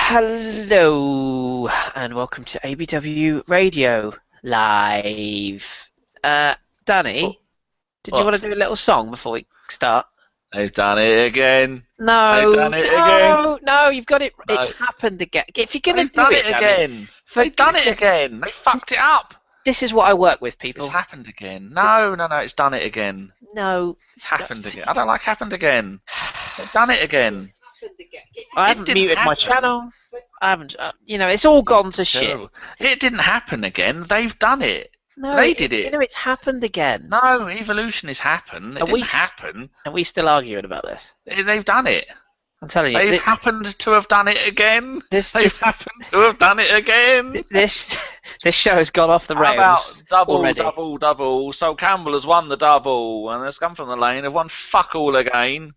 Hello and welcome to ABWRadio live. Danny, did you What? want to do a little song before we start? They've done it again. No, They've done it again. no, you've got it. No. It's happened again. If you're gonna They've do done it, it Danny, again. They've done it again. They fucked it up. This is what I work with, people. It's happened again. No, it's done it again. No, It's happened again. I don't like happened again. They've done it again. I haven't muted my channel. I haven't. It's all gone to shit. It didn't happen again. They've done it. No, they did it. It's happened again. No, evolution has happened. It didn't happen. And we still arguing about this. They've done it. I'm telling you. They've happened to have done it again. They've happened to have done it again. This show has gone off the rails. How about already. double? So Campbell has won the double, and has come from the lane. Have won fuck all again.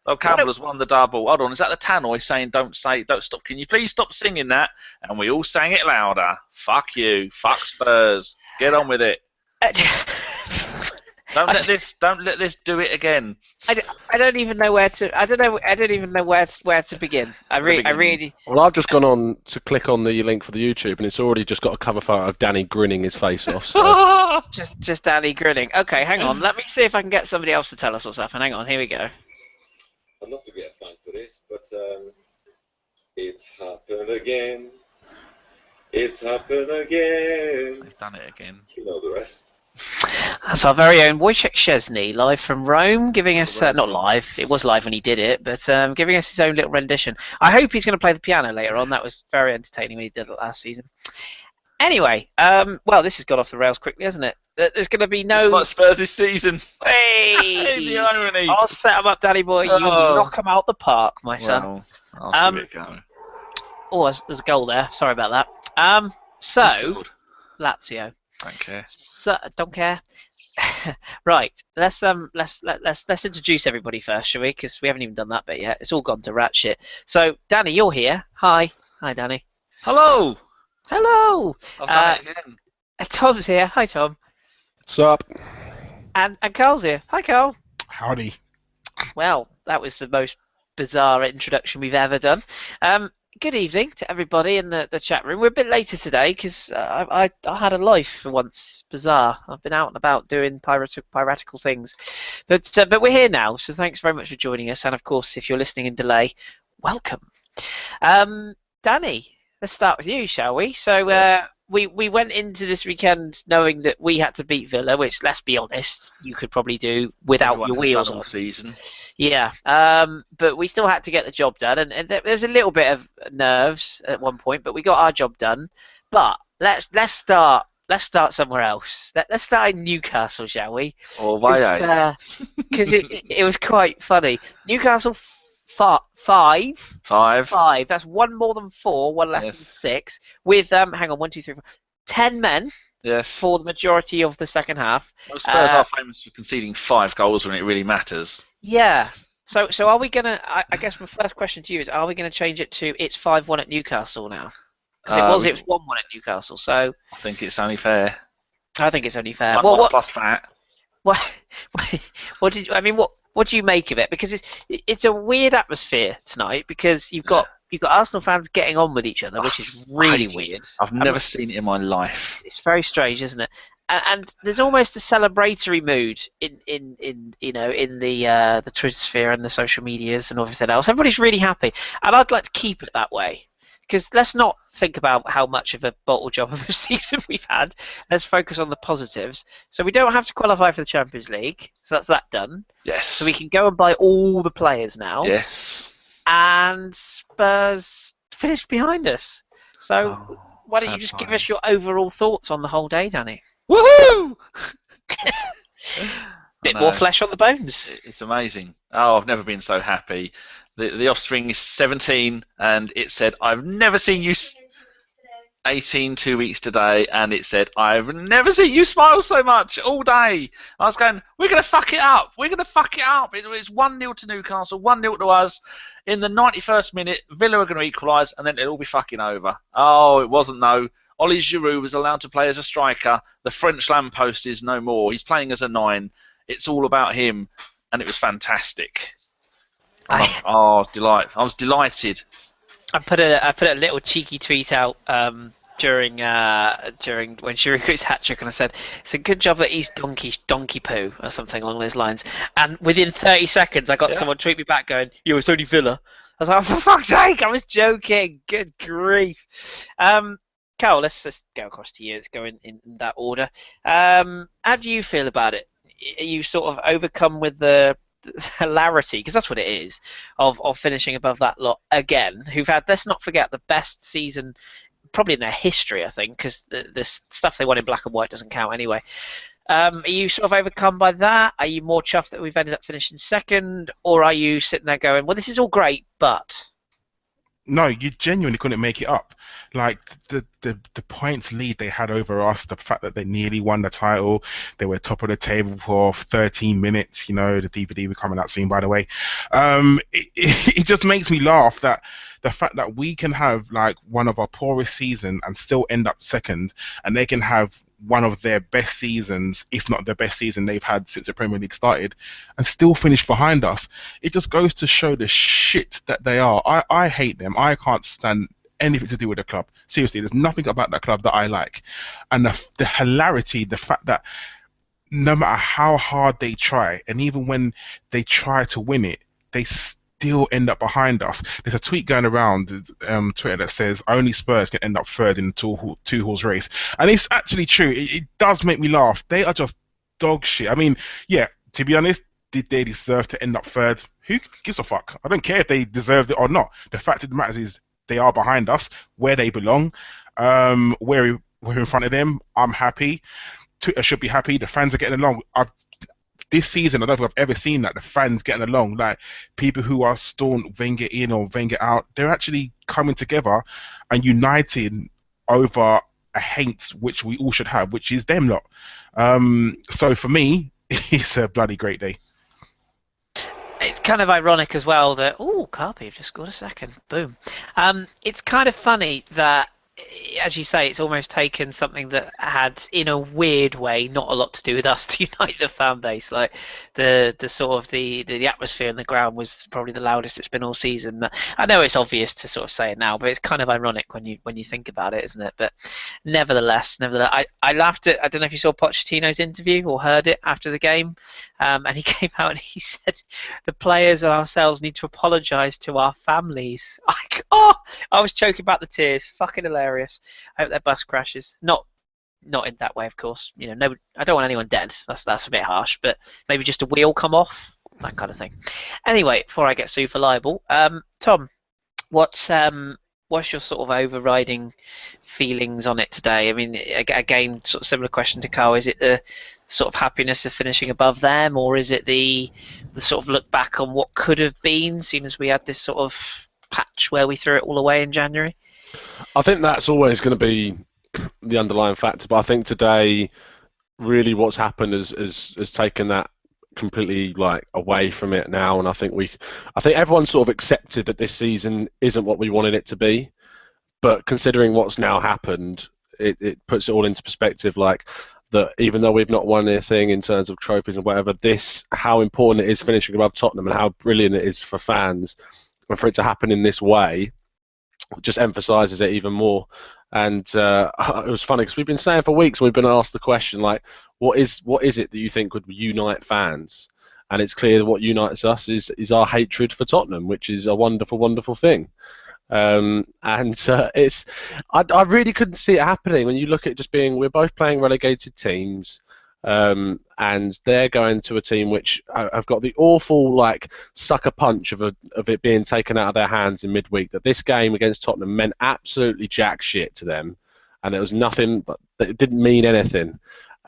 So Campbell has won the double. Hold on, is that the tannoy saying don't stop? Can you please stop singing that? And we all sang it louder. Fuck you. Fuck Spurs. Get on with it. Don't let this do it again. I don't even know where to. I don't even know where to begin. I really. Well, I've just gone on to click on the link for the YouTube, and it's already just got a cover photo of Danny grinning his face off. So. just Danny grinning. Okay, hang on. Let me see if I can get somebody else to tell us what's happening. Hang on. Here we go. I'd love to get a fan for this, but it's happened again. It's happened again. They've done it again. You know the rest. That's our very own Wojciech Szczesny, live from Rome, giving us, not live, it was live when he did it, but giving us his own little rendition. I hope he's going to play the piano later on. That was very entertaining when he did it last season. Anyway, well, this has got off the rails quickly, hasn't it? There's going to be no... It's like Spurs this season. Hey! The irony. I'll set him up, Danny boy. You knock him out the park, my son. I'll give it a go. Oh, there's a goal there. Sorry about that. So, Lazio. Don't care. So, don't care. Right. Let's introduce everybody first, shall we? Because we haven't even done that bit yet. It's all gone to rat shit. So, Danny, you're here. Hi, Danny. Hello. Hello. I've done it again. Tom's here. Hi, Tom. What's up? And Carl's here. Hi, Carl. Howdy. Well, that was the most bizarre introduction we've ever done. Good evening to everybody in the chat room. We're a bit later today because I had a life for once. Bizarre. I've been out and about doing piratical things. But we're here now, so thanks very much for joining us. And, of course, if you're listening in delay, welcome. Danny, let's start with you, shall we? So we went into this weekend knowing that we had to beat Villa, which, let's be honest, you could probably do without your wheels on. Season. Yeah, but we still had to get the job done, and there's a little bit of nerves at one point, but we got our job done. But let's start somewhere else. Let's start in Newcastle, shall we? Oh, why? Because it was quite funny. Newcastle 5. That's one more than 4, one less than 6. With hang on, 1, 2, 3, 4, 10 men. Yes. For the majority of the second half. Well, Spurs are famous for conceding 5 goals when it really matters. Yeah. So are we gonna? I guess my first question to you is: are we gonna change it to it's 5-1 at Newcastle now? Because it was 1-1 at Newcastle. So I think it's only fair. I think it's only fair. What plus fat? What did you? I mean, what do you make of it? Because it's a weird atmosphere tonight because you've got Arsenal fans getting on with each other, which is really weird. I've never seen it in my life. It's very strange, isn't it? And there's almost a celebratory mood in the Twitter sphere and the social medias and everything else. Everybody's really happy, and I'd like to keep it that way. Because let's not think about how much of a bottle job of a season we've had. Let's focus on the positives. So we don't have to qualify for the Champions League. So that's that done. Yes. So we can go and buy all the players now. Yes. And Spurs finished behind us. So why don't you just give us your overall thoughts on the whole day, Danny? Woohoo! Bit more flesh on the bones. It's amazing. Oh, I've never been so happy. The offspring is 17, and it said, I've never seen you... 18 2 weeks today, and it said, I've never seen you smile so much all day. I was going, we're going to fuck it up. We're going to fuck it up. It was 1-0 to Newcastle, 1-0 to us. In the 91st minute, Villa are going to equalise, and then it'll all be fucking over. Oh, it wasn't, no. Ollie Giroud was allowed to play as a striker. The French lamppost is no more. He's playing as a 9. It's all about him, and it was fantastic. Delight! I was delighted. I put a little cheeky tweet out during when she recruits hat trick, and I said it's a good job that he's donkey poo or something along those lines. And within 30 seconds, I got someone tweet me back going, "Yo, it's only Villa." I was like, "For fuck's sake, I was joking." Good grief. Carol, let's go across to you. Let's go in that order. How do you feel about it? Are you sort of overcome with the hilarity, because that's what it is, of finishing above that lot again, who've had, let's not forget, the best season probably in their history, I think, because the stuff they won in black and white doesn't count anyway. Are you sort of overcome by that? Are you more chuffed that we've ended up finishing second, or are you sitting there going, well, this is all great, but... No, you genuinely couldn't make it up. Like the points lead they had over us, the fact that they nearly won the title, they were top of the table for 13 minutes. You know, the DVD will be coming out soon, by the way. It just makes me laugh that the fact that we can have like one of our poorest season and still end up second, and they can have one of their best seasons, if not the best season they've had since the Premier League started, and still finish behind us. It just goes to show the shit that they are. I hate them. I can't stand anything to do with the club. Seriously, there's nothing about that club that I like. And the hilarity, the fact that no matter how hard they try, and even when they try to win it, they still end up behind us. There's a tweet going around Twitter that says only Spurs can end up third in the two-horse race, and it's actually true. It does make me laugh. They are just dog shit. I mean, yeah, to be honest, did they deserve to end up third? Who gives a fuck? I don't care if they deserved it or not. The fact of the matter is they are behind us, where they belong. We're in front of them. I'm happy. Twitter should be happy. The fans are getting along. This season, I don't think I've ever seen that, the fans getting along. Like, people who are staunch Wenger in or Wenger out, they're actually coming together and uniting over a hate which we all should have, which is them lot. So for me, it's a bloody great day. It's kind of ironic as well that, Carpi have just scored a second. Boom. It's kind of funny that, as you say, it's almost taken something that had, in a weird way, not a lot to do with us to unite the fan base. Like the sort of the atmosphere in the ground was probably the loudest it's been all season. I know it's obvious to sort of say it now, but it's kind of ironic when you think about it, isn't it? But nevertheless, I laughed at. I don't know if you saw Pochettino's interview or heard it after the game, and he came out and he said the players and ourselves need to apologise to our families. I was choking back the tears. Fucking hilarious. I hope their bus crashes. Not in that way, of course. You know, no, I don't want anyone dead. That's a bit harsh, but maybe just a wheel come off, that kind of thing. Anyway, before I get sued for libel, Tom, what's your sort of overriding feelings on it today? I mean, again, sort of similar question to Carl. Is it the sort of happiness of finishing above them, or is it the sort of look back on what could have been, seeing as we had this sort of patch where we threw it all away in January? I think that's always going to be the underlying factor, but I think today, really, what's happened is taken that completely like away from it now, and I think everyone sort of accepted that this season isn't what we wanted it to be. But considering what's now happened, it puts it all into perspective. Like that, even though we've not won anything in terms of trophies and whatever, how important it is finishing above Tottenham and how brilliant it is for fans, and for it to happen in this way just emphasises it even more. And it was funny because we've been saying for weeks, and we've been asked the question, like, what is it that you think would unite fans? And it's clear that what unites us is our hatred for Tottenham, which is a wonderful, wonderful thing. I really couldn't see it happening when you look at we're both playing relegated teams. And they're going to a team which have got the awful like sucker punch of it being taken out of their hands in midweek, that this game against Tottenham meant absolutely jack shit to them, and it was nothing, but it didn't mean anything,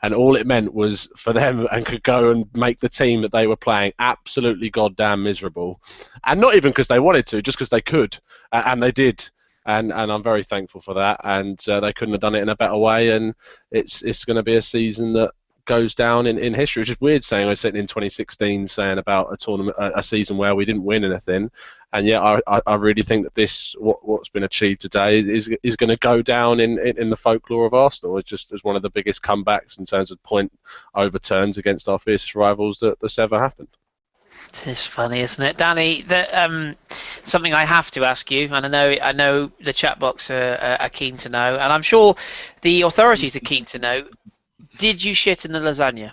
and all it meant was for them and could go and make the team that they were playing absolutely goddamn miserable, and not even because they wanted to, just because they could, and they did. And I'm very thankful for that, and they couldn't have done it in a better way, and it's going to be a season that goes down in history. It's just weird saying we're sitting in 2016 saying about a tournament, a season where we didn't win anything, and yet I really think that what's been achieved today is going to go down in the folklore of Arsenal. It's just as one of the biggest comebacks in terms of point overturns against our fiercest rivals that's ever happened. It's funny, isn't it, Danny? That something I have to ask you, and I know the chat box are keen to know, and I'm sure the authorities are keen to know. Did you shit in the lasagna?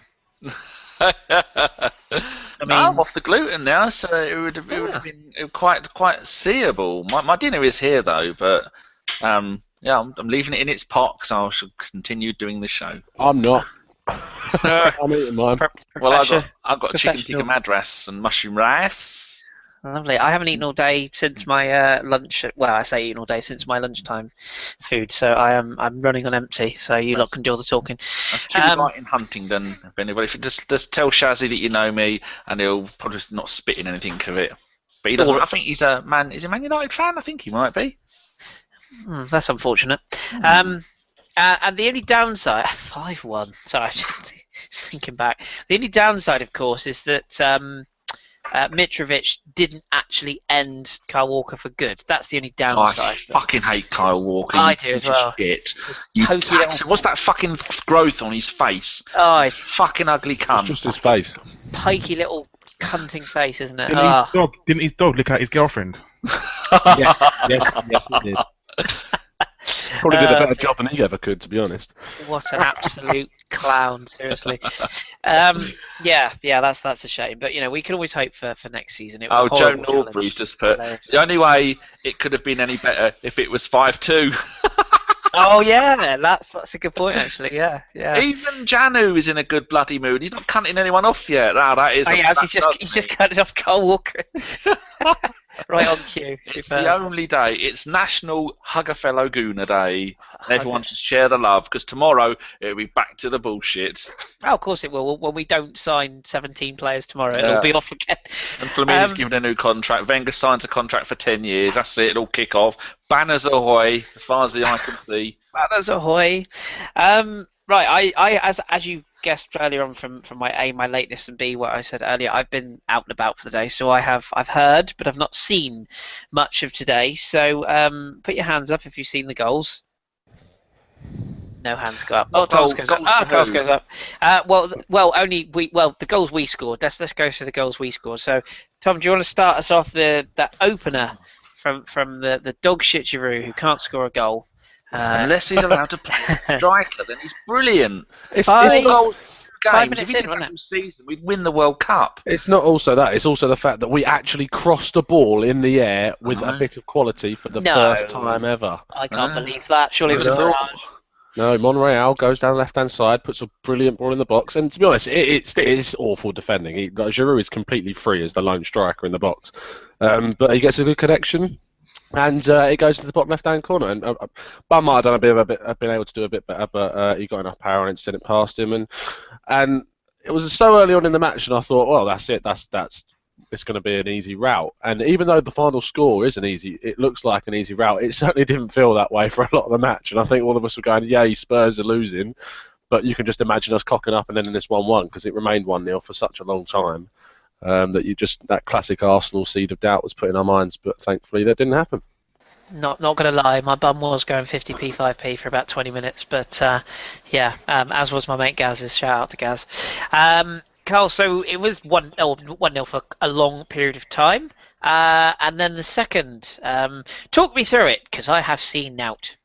No, I'm off the gluten now, so it would have been quite seeable. My dinner is here though, but yeah, I'm leaving it in its pot because I shall continue doing the show. I'm not. I'm eating mine. Well, I've got chicken tikka madras and mushroom rice. Lovely. I haven't eaten all day since my lunch. Well, I say eaten all day since my lunchtime food. So I'm running on empty. So you lot can do all the talking. That's Jimmy Light in Huntingdon. If anybody, just tell Shazzy that you know me, and he'll probably not spit in anything of it. But he doesn't. I think he's a Man United fan. I think he might be. That's unfortunate. And the only downside, 5-1. Sorry, I'm just thinking back. The only downside, of course, is that Mitrovic didn't actually end Kyle Walker for good. That's the only downside. I fucking hate Kyle Walker. I do as well. Shit. What's that fucking growth on his face? Oh, it's fucking ugly cunt. It's just his face. Pikey little cunting face, isn't it? Didn't his dog look at his girlfriend? Yes, he did. Probably did a better job than he ever could, to be honest. What an absolute clown, seriously. Yeah, that's a shame. But we can always hope for next season. It was Joe Norbury's just put the only way it could have been any better if it was 5-2. Oh yeah, that's a good point actually. Yeah. Even Janu is in a good bloody mood. He's not cutting anyone off yet. No, that is. Oh yeah, he's just cutting off Kyle Walker. Right on cue. It's the only day. It's National Hug a Fellow Gooner Day. Everyone should share the love because tomorrow it'll be back to the bullshit. Oh, of course it will. When we don't sign 17 players tomorrow, it'll be off again. And Flamini's given a new contract. Wenger signs a contract for 10 years. That's it. It'll kick off. Banners ahoy, as far as the eye can see. Banners ahoy. Right, I as you guessed earlier on from my lateness and B what I said earlier, I've been out and about for the day, so I've heard, but I've not seen much of today. So put your hands up if you've seen the goals. No hands go up. Oh, Carl's goes up. Carl's goes up. The goals we scored. Let's go through the goals we scored. So, Tom, do you want to start us off that opener from the dog shit Giroud who can't score a goal? Unless he's allowed to play striker, then he's brilliant. It's goals 5 games. minutes If he did in, wasn't that all season, we'd win the World Cup. It's not also that. It's also the fact that we actually crossed a ball in the air with a bit of quality for the first time ever. I can't believe that. Surely it was a mirage. No, Monreal goes down the left-hand side, puts a brilliant ball in the box, and to be honest, it is awful defending. Giroud is completely free as the lone striker in the box, but he gets a good connection. And it goes to the bottom left-hand corner. And Bum might have been able to do a bit better, but he got enough power and sent it past him. And it was so early on in the match, and I thought, well, that's it. It's going to be an easy route. And even though the final score isn't easy, it looks like an easy route. It certainly didn't feel that way for a lot of the match. And I think all of us were going, yay, Spurs are losing. But you can just imagine us cocking up and then in this 1-1 because it remained 1-0 for such a long time. That classic Arsenal seed of doubt was put in our minds, but thankfully that didn't happen. Not going to lie, my bum was going 50p, 5p for about 20 minutes, but as was my mate Gaz's. Shout out to Gaz. Carl, so it was 1-0 for a long period of time, and then the second. Talk me through it, because I have seen Nout.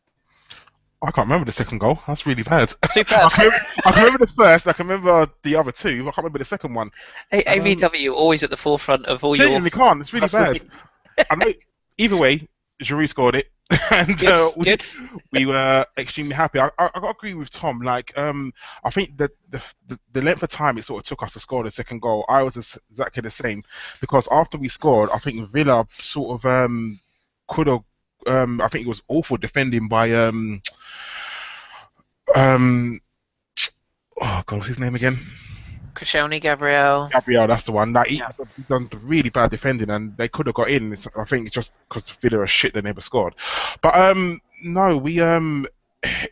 I can't remember the second goal. That's really bad. Superb. I can remember the first. I can remember the other two. I can't remember the second one. ABW always at the forefront of all genuinely your... can't. It's really bad. I know, either way, Giroud scored it, and good. We were extremely happy. I got to agree with Tom. Like, I think that the length of time it sort of took us to score the second goal, I was exactly the same. Because after we scored, I think Villa sort of could have. I think it was awful defending by oh God, what's his name again? Koscielny, Gabriel, that's the one. Like, he's done really bad defending, and they could have got in. I think it's just because Villa are shit, they never scored. But no, we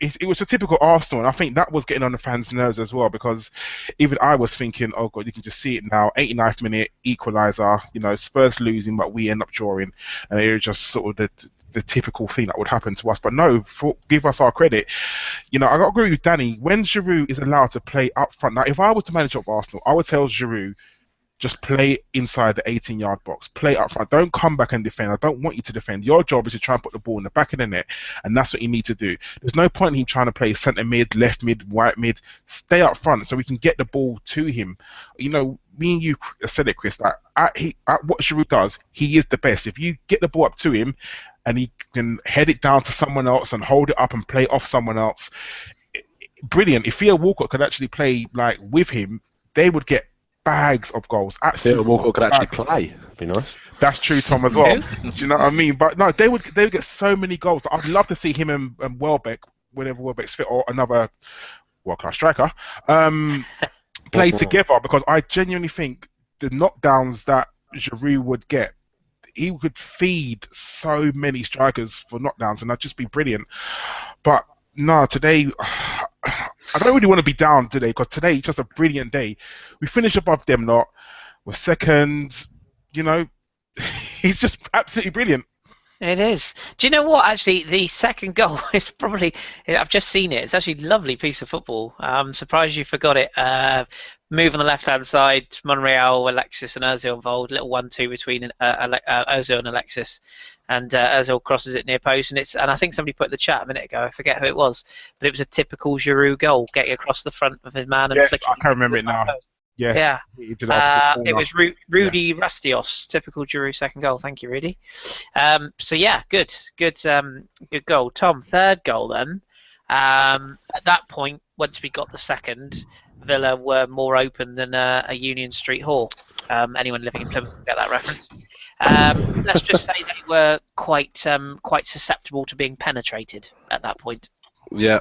it was a typical Arsenal, and I think that was getting on the fans' nerves as well, because even I was thinking, oh God, you can just see it now. 89th minute equaliser, Spurs losing, but we end up drawing, and it was just sort of the typical thing that would happen to us. But no, give us our credit. I got to agree with Danny. When Giroud is allowed to play up front, now if I was the manager of Arsenal, I would tell Giroud, just play inside the 18-yard box. Play up front. Don't come back and defend. I don't want you to defend. Your job is to try and put the ball in the back of the net, and that's what you need to do. There's no point in him trying to play centre mid, left mid, right mid. Stay up front so we can get the ball to him. You know, me and you said it, Kris. Like at what Giroud does, he is the best. If you get the ball up to him, and he can head it down to someone else and hold it up and play off someone else, brilliant. If Theo Walcott could actually play like with him, they would get bags of goals. Absolutely. Theo Walcott could actually play. That'd be nice. That's true, Tom, as well. Do you know what I mean? But no, they would get so many goals. I'd love to see him and Welbeck, whenever Welbeck's fit, or another world-class striker, play together, because I genuinely think the knockdowns that Giroud would get, he could feed so many strikers for knockdowns, and that'd just be brilliant. But no, today, I don't really want to be down today, because today is just a brilliant day. We finished above them lot. We're second. You know, he's just absolutely brilliant. It is. Do you know what? Actually, the second goal is probably, I've just seen it. It's actually a lovely piece of football. I'm surprised you forgot it. Move on the left-hand side, Monreal, Alexis and Ozil involved. Little 1-2 between Ozil and Alexis. And Ozil crosses it near post. And I think somebody put in the chat a minute ago, I forget who it was, but it was a typical Giroud goal, getting across the front of his man and yes, flicking. I can't remember it now. Yes. Yeah. It was Rudy Rastios, typical Giroud second goal. Thank you, Rudy. So yeah, good goal. Tom, third goal then. At that point, once we got the second, Villa were more open than a Union Street Hall. Anyone living in Plymouth will get that reference. Let's just say they were quite susceptible to being penetrated at that point. Yeah.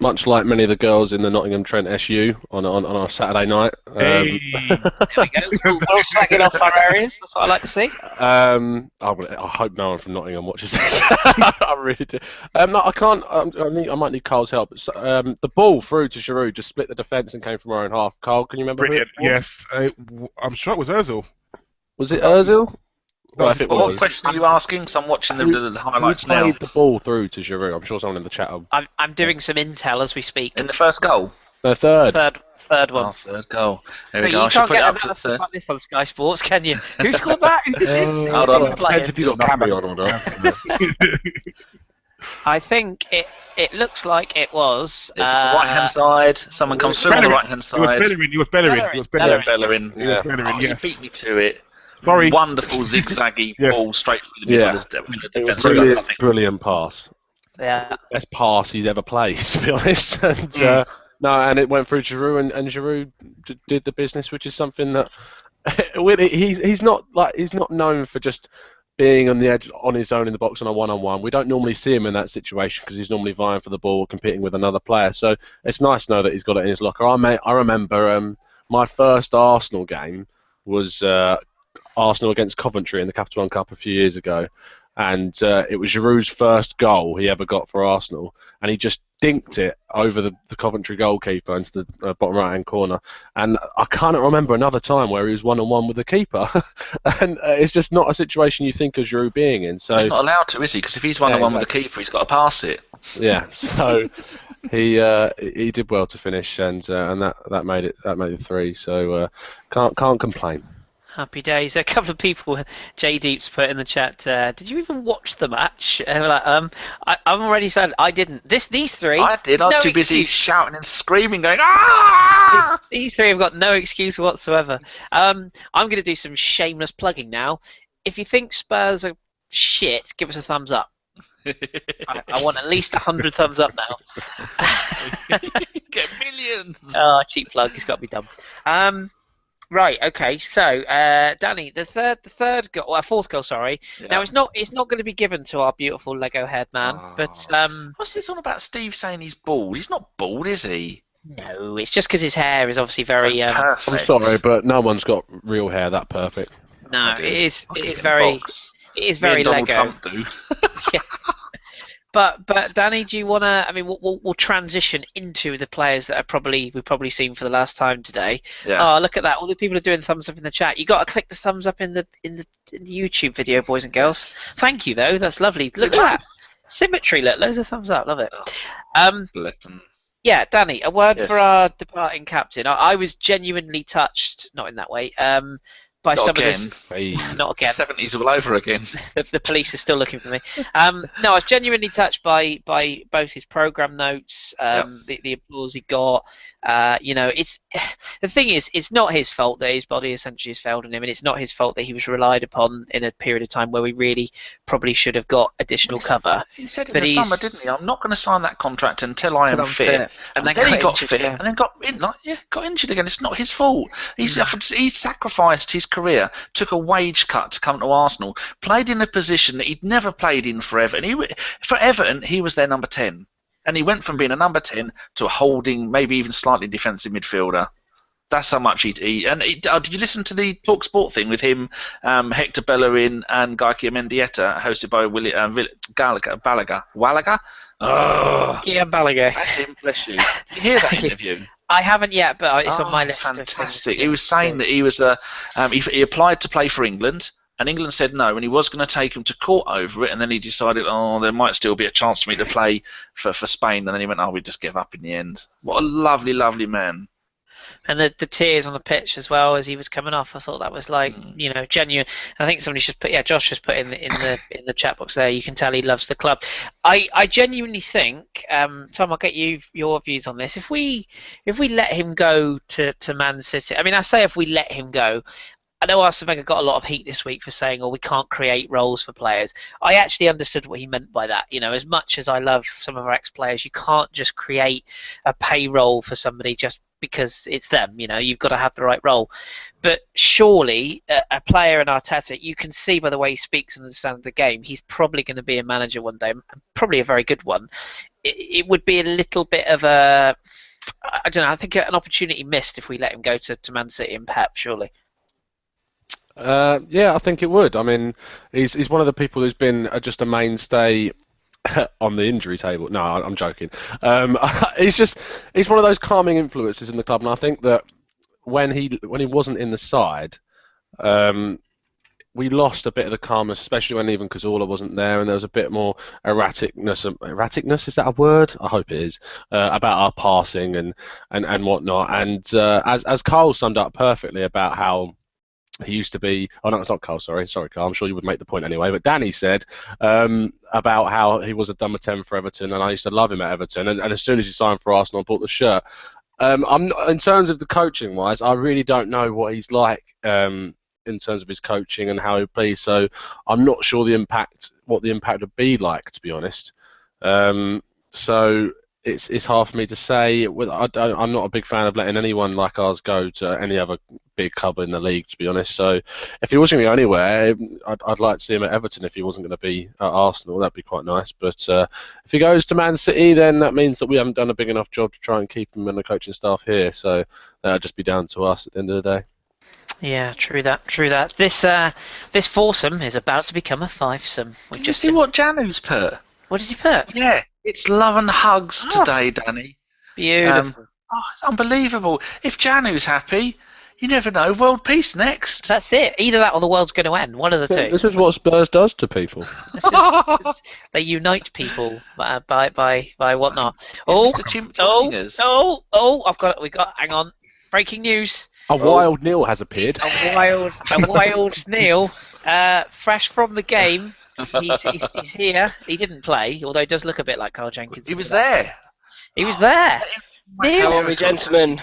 Much like many of the girls in the Nottingham Trent SU on a Saturday night. There we go. We're slagging off our areas. That's what I like to see. I hope no one from Nottingham watches this. I really do. No, I can't. I might need Carl's help. The ball through to Giroud just split the defence and came from our own half. Carl, can you remember? Brilliant. Yes, I'm sure it was Ozil. Was it Ozil? Well, if it was. What question are you asking? Because I'm watching the highlights now. Who played the ball through to Giroud? I'm sure someone in the chat. I'm doing some intel as we speak. In the first goal? The third. Third one. Oh, third goal. There we So go. I you should can't put it get up analysis to like this on Sky Sports, can you? Who scored that? Who did this? Hold on. Depends if you've got Cammy on or not. I think it looks like it was. It's right-hand side. Someone comes through on the right-hand side. It was Bellerin. Bellerin. Yes. Oh, Yes. You beat me to it. Sorry. Wonderful zigzaggy Yes. ball straight through the middle of the It was defence. brilliant pass. Yeah. Best pass he's ever played, to be honest. And and it went through Giroud, and Giroud did the business, which is something that he's not known for just being on the edge on his own in the box on a one-on-one. We don't normally see him in that situation because he's normally vying for the ball or competing with another player. So it's nice to know that he's got it in his locker. I remember my first Arsenal game was Arsenal against Coventry in the Capital One Cup a few years ago, and it was Giroud's first goal he ever got for Arsenal, and he just dinked it over the Coventry goalkeeper into the bottom right-hand corner. And I can't remember another time where he was one-on-one with the keeper, and it's just not a situation you think of Giroud being in. So he's not allowed to, is he? Because if he's one-on-one with the keeper, he's got to pass it. Yeah, so he did well to finish, and that made it 3. So can't complain. Happy days. A couple of people, J Deeps put in the chat, did you even watch the match? I'm already saying I didn't. These three. I did. I was no too busy excuse. shouting and screaming, going, ah! These three have got no excuse whatsoever. I'm going to do some shameless plugging now. If you think Spurs are shit, give us a thumbs up. I want at least 100 thumbs up now. Get millions. Oh, cheap plug. It's got to be done. Right. Okay. So, Danny, the third goal, fourth goal. Sorry. Yeah. Now it's not going to be given to our beautiful Lego head man, but What's this all about? Steve saying he's bald. He's not bald, is he? no, it's just because his hair is obviously very. So perfect. I'm sorry, but no one's got real hair that perfect. No, I do. it is. I'll It give is him a very. box. It is Me very and Donald Lego. Trump do. Yeah. But Danny, do you want to? I mean, we'll transition into the players that we've probably seen for the last time today. Yeah. Oh, look at that! All the people are doing thumbs up in the chat. You got to click the thumbs up in the YouTube video, boys and girls. Thank you, though. That's lovely. Look at that symmetry. Look, loads of thumbs up. Love it. Bless them. Yeah, Danny, a word Yes. for our departing captain. I was genuinely touched, not in that way, by Not some again. of this. Hey. Not again. 70s all over again. The police are still looking for me. No, I was genuinely touched by both his program notes, the applause he got. It's the thing is, it's not his fault that his body essentially has failed on him, and it's not his fault that he was relied upon in a period of time where we really probably should have got additional cover. He said in But the summer, he's- didn't he? I'm not going to sign that contract until I am Until I'm fit. fit. And then he got got injured, fit, yeah. and then got injured again. It's not his fault. He sacrificed his career, took a wage cut to come to Arsenal, played in a position that he'd never played in forever. And for Everton, he was their number 10. And he went from being a number 10 to a holding, maybe even slightly defensive midfielder. That's how much did you listen to the Talk Sport thing with him, Hector Bellerin, and Gaikia Mendieta, hosted by Wallaga? Oh, Guillaume Balaguer. that's him, bless you. Did you hear that interview? I haven't yet, but it's on my It's list. of things fantastic. to He was saying do. that he was he applied to play for England, and England said no, and he was going to take him to court over it, and then he decided, there might still be a chance for me to play for Spain, and then he went, we just give up in the end. What a lovely, lovely man. And the tears on the pitch as well as he was coming off, I thought that was genuine. I think somebody just put, Josh just put in the chat box there. You can tell he loves the club. I genuinely think, Tom, I'll get your views on this. If we let him go to Man City, I mean, I say if we let him go. I know Arsene Wenger got a lot of heat this week for saying, we can't create roles for players. I actually understood what he meant by that. As much as I love some of our ex-players, you can't just create a payroll for somebody just because it's them. You've got to have the right role. But surely a player in Arteta, you can see by the way he speaks and understands the game, he's probably going to be a manager one day, probably a very good one. It would be a little bit of a, I don't know, I think an opportunity missed if we let him go to Man City and Pep, surely. Yeah, I think it would. I mean, he's one of the people who's been just a mainstay on the injury table. No, I'm joking. He's one of those calming influences in the club, and I think that when he wasn't in the side, we lost a bit of the calmness, especially when even Cazorla wasn't there, and there was a bit more erraticness. Erraticness, is that a word? I hope it is. About our passing and whatnot. And as Carl summed up perfectly about how he used to be. Oh no, it's not Carl. Sorry, Carl. I'm sure you would make the point anyway. But Danny said about how he was a number 10 for Everton, and I used to love him at Everton. And as soon as he signed for Arsenal, I bought the shirt. In terms of the coaching wise, I really don't know what he's like in terms of his coaching and how he plays. So I'm not sure what the impact would be like, to be honest. So it's hard for me to say. I'm not a big fan of letting anyone like ours go to any other big club in the league, to be honest. So if he wasn't going to go anywhere, I'd like to see him at Everton. If he wasn't going to be at Arsenal, that'd be quite nice. But if he goes to Man City, then that means that we haven't done a big enough job to try and keep him in the coaching staff here. So that'll just be down to us at the end of the day. Yeah, true that. This foursome is about to become a fivesome. Did you see what Janu's put? What does he put? Yeah, it's love and hugs today, Danny. Beautiful. It's unbelievable. If Janu's happy, you never know. World peace next. That's it. Either that or the world's going to end. One of the two. This is what Spurs does to people. They unite people by whatnot. Mr. Chimp joining us? We got. Hang on. Breaking news. A wild Neil has appeared. A wild Neil, fresh from the game. He's here. He didn't play, although he does look a bit like Carl Jenkins. He was there. He was there. Neil, How are we, gentlemen?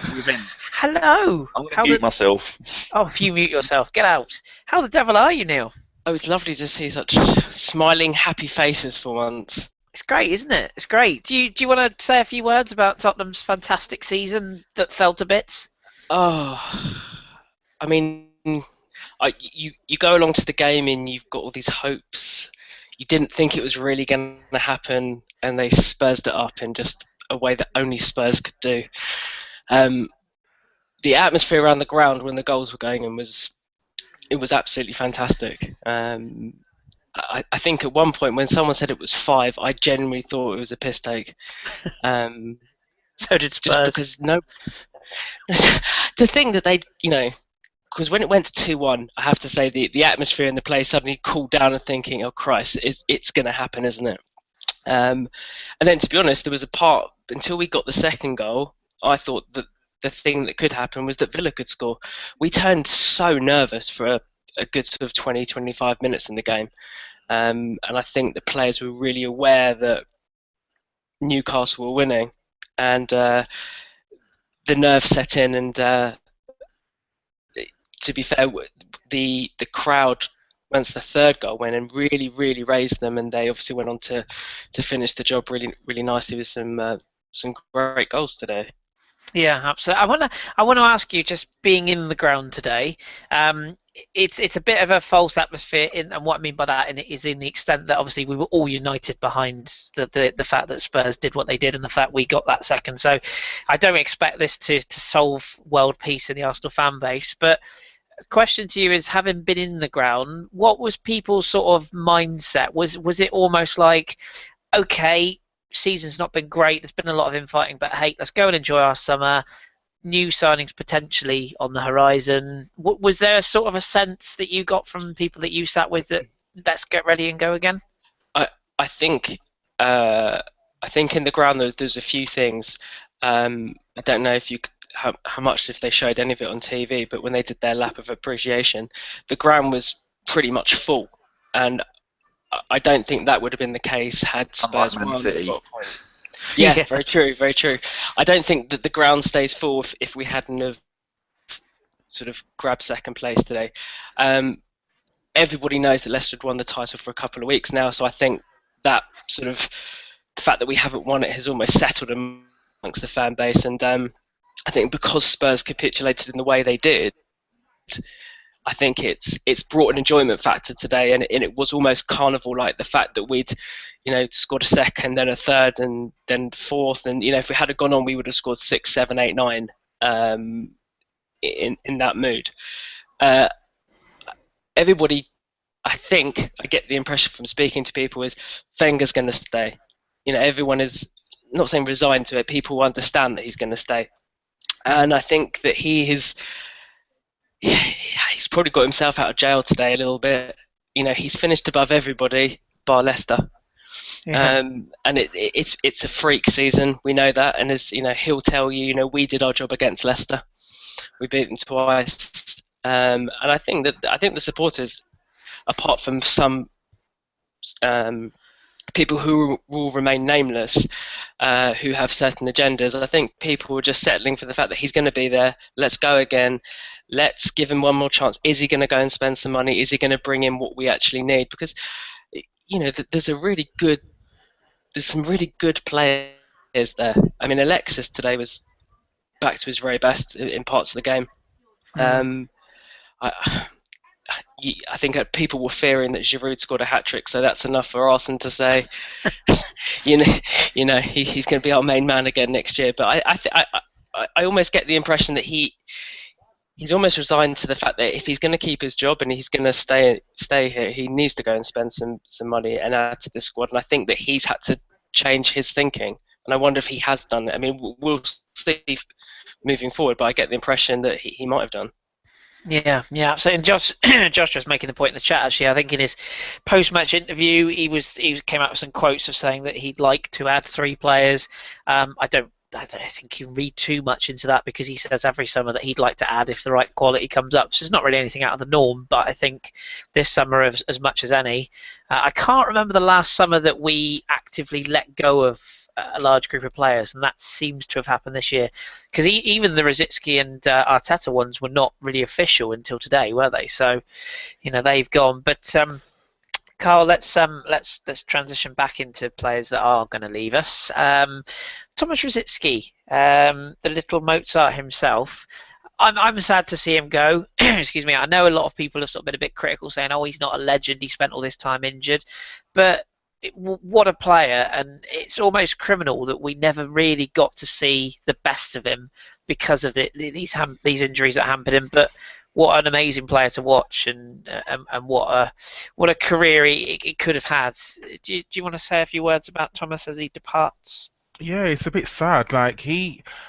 hello. I'm going to mute myself. Oh, if you mute yourself, get out. How the devil are you, Neil? Oh, it's lovely to see such smiling, happy faces for once. It's great, isn't it? It's great. Do you want to say a few words about Tottenham's fantastic season that fell to bits? Oh, I mean, you go along to the game and you've got all these hopes. You didn't think it was really going to happen, and they Spursed it up in just a way that only Spurs could do. The atmosphere around the ground when the goals were going in was absolutely fantastic. I think at one point when someone said it was 5, I genuinely thought it was a piss take. So did Spurs. Just because to think that they, because when it went to 2-1, I have to say the atmosphere in the place suddenly cooled down and thinking, oh Christ, it's going to happen, isn't it? And then, to be honest, there was a part until we got the second goal. I thought that the thing that could happen was that Villa could score. We turned so nervous for a good sort of 20, 25 minutes in the game. And I think the players were really aware that Newcastle were winning, and the nerve set in. And to be fair, the crowd, once the third goal went in, really raised them, and they obviously went on to finish the job really nicely with some great goals today. Yeah, absolutely. I want to ask you, just being in the ground today, it's a bit of a false atmosphere, and what I mean by that is in the extent that obviously we were all united behind the fact that Spurs did what they did and the fact we got that second. So I don't expect this to solve world peace in the Arsenal fan base, but question to you is, having been in the ground, what was people's sort of mindset? Was it almost like, okay, season's not been great, there's been a lot of infighting, but hey, let's go and enjoy our summer, new signings potentially on the horizon? Was there sort of a sense that you got from people that you sat with that let's get ready and go again? I think in the ground there's a few things. I don't know if you how much if they showed any of it on TV, but when they did their lap of appreciation, the ground was pretty much full, and I don't think that would have been the case had Spurs won. Yeah, very true, very true. I don't think that the ground stays full if we hadn't have sort of grabbed second place today. Everybody knows that Leicester had won the title for a couple of weeks now, so I think that sort of the fact that we haven't won it has almost settled amongst the fan base, and I think because Spurs capitulated in the way they did, I think it's brought an enjoyment factor today, and it was almost carnival-like, the fact that we'd, scored a second, then a third, and then fourth, and if we had gone on, we would have scored 6, 7, 8, 9 in that mood. Everybody, I think, I get the impression from speaking to people, is Wenger's going to stay. Everyone is not saying resigned to it. People understand that he's going to stay, and I think that he's probably got himself out of jail today a little bit. He's finished above everybody bar Leicester. Yeah. And it's a freak season. We know that, and as he'll tell you, we did our job against Leicester. We beat them twice, and I think the supporters, apart from some people who will remain nameless, who have certain agendas, I think people were just settling for the fact that he's going to be there. Let's go again. Let's give him one more chance. Is he going to go and spend some money? Is he going to bring in what we actually need? Because there's some really good players there. I mean, Alexis today was back to his very best in parts of the game. I think people were fearing that Giroud scored a hat-trick, so that's enough for Arsene to say, he's going to be our main man again next year. But I almost get the impression that he's almost resigned to the fact that if he's going to keep his job and he's going to stay here, he needs to go and spend some money and add to the squad. And I think that he's had to change his thinking, and I wonder if he has done it. I mean, we'll see moving forward, but I get the impression that he might have done. Yeah. So, and Josh just making the point in the chat. Actually, I think in his post-match interview, he came out with some quotes of saying that he'd like to add 3 players. I don't think you read too much into that, because he says every summer that he'd like to add if the right quality comes up. So it's not really anything out of the norm. But I think this summer, as much as any, I can't remember the last summer that we actively let go of a large group of players, and that seems to have happened this year, because even the Rosicky and Arteta ones were not really official until today, were they? So they've gone. But Carl, let's transition back into players that are going to leave us. Thomas Rosicky, the little Mozart himself. I'm sad to see him go. Excuse me. I know a lot of people have sort of been a bit critical, saying, "Oh, he's not a legend. He spent all this time injured," but what a player, and it's almost criminal that we never really got to see the best of him because of these injuries that hampered him. But what an amazing player to watch, and what a career he could have had. Do you want to say a few words about Thomas as he departs? Yeah, it's a bit sad. Like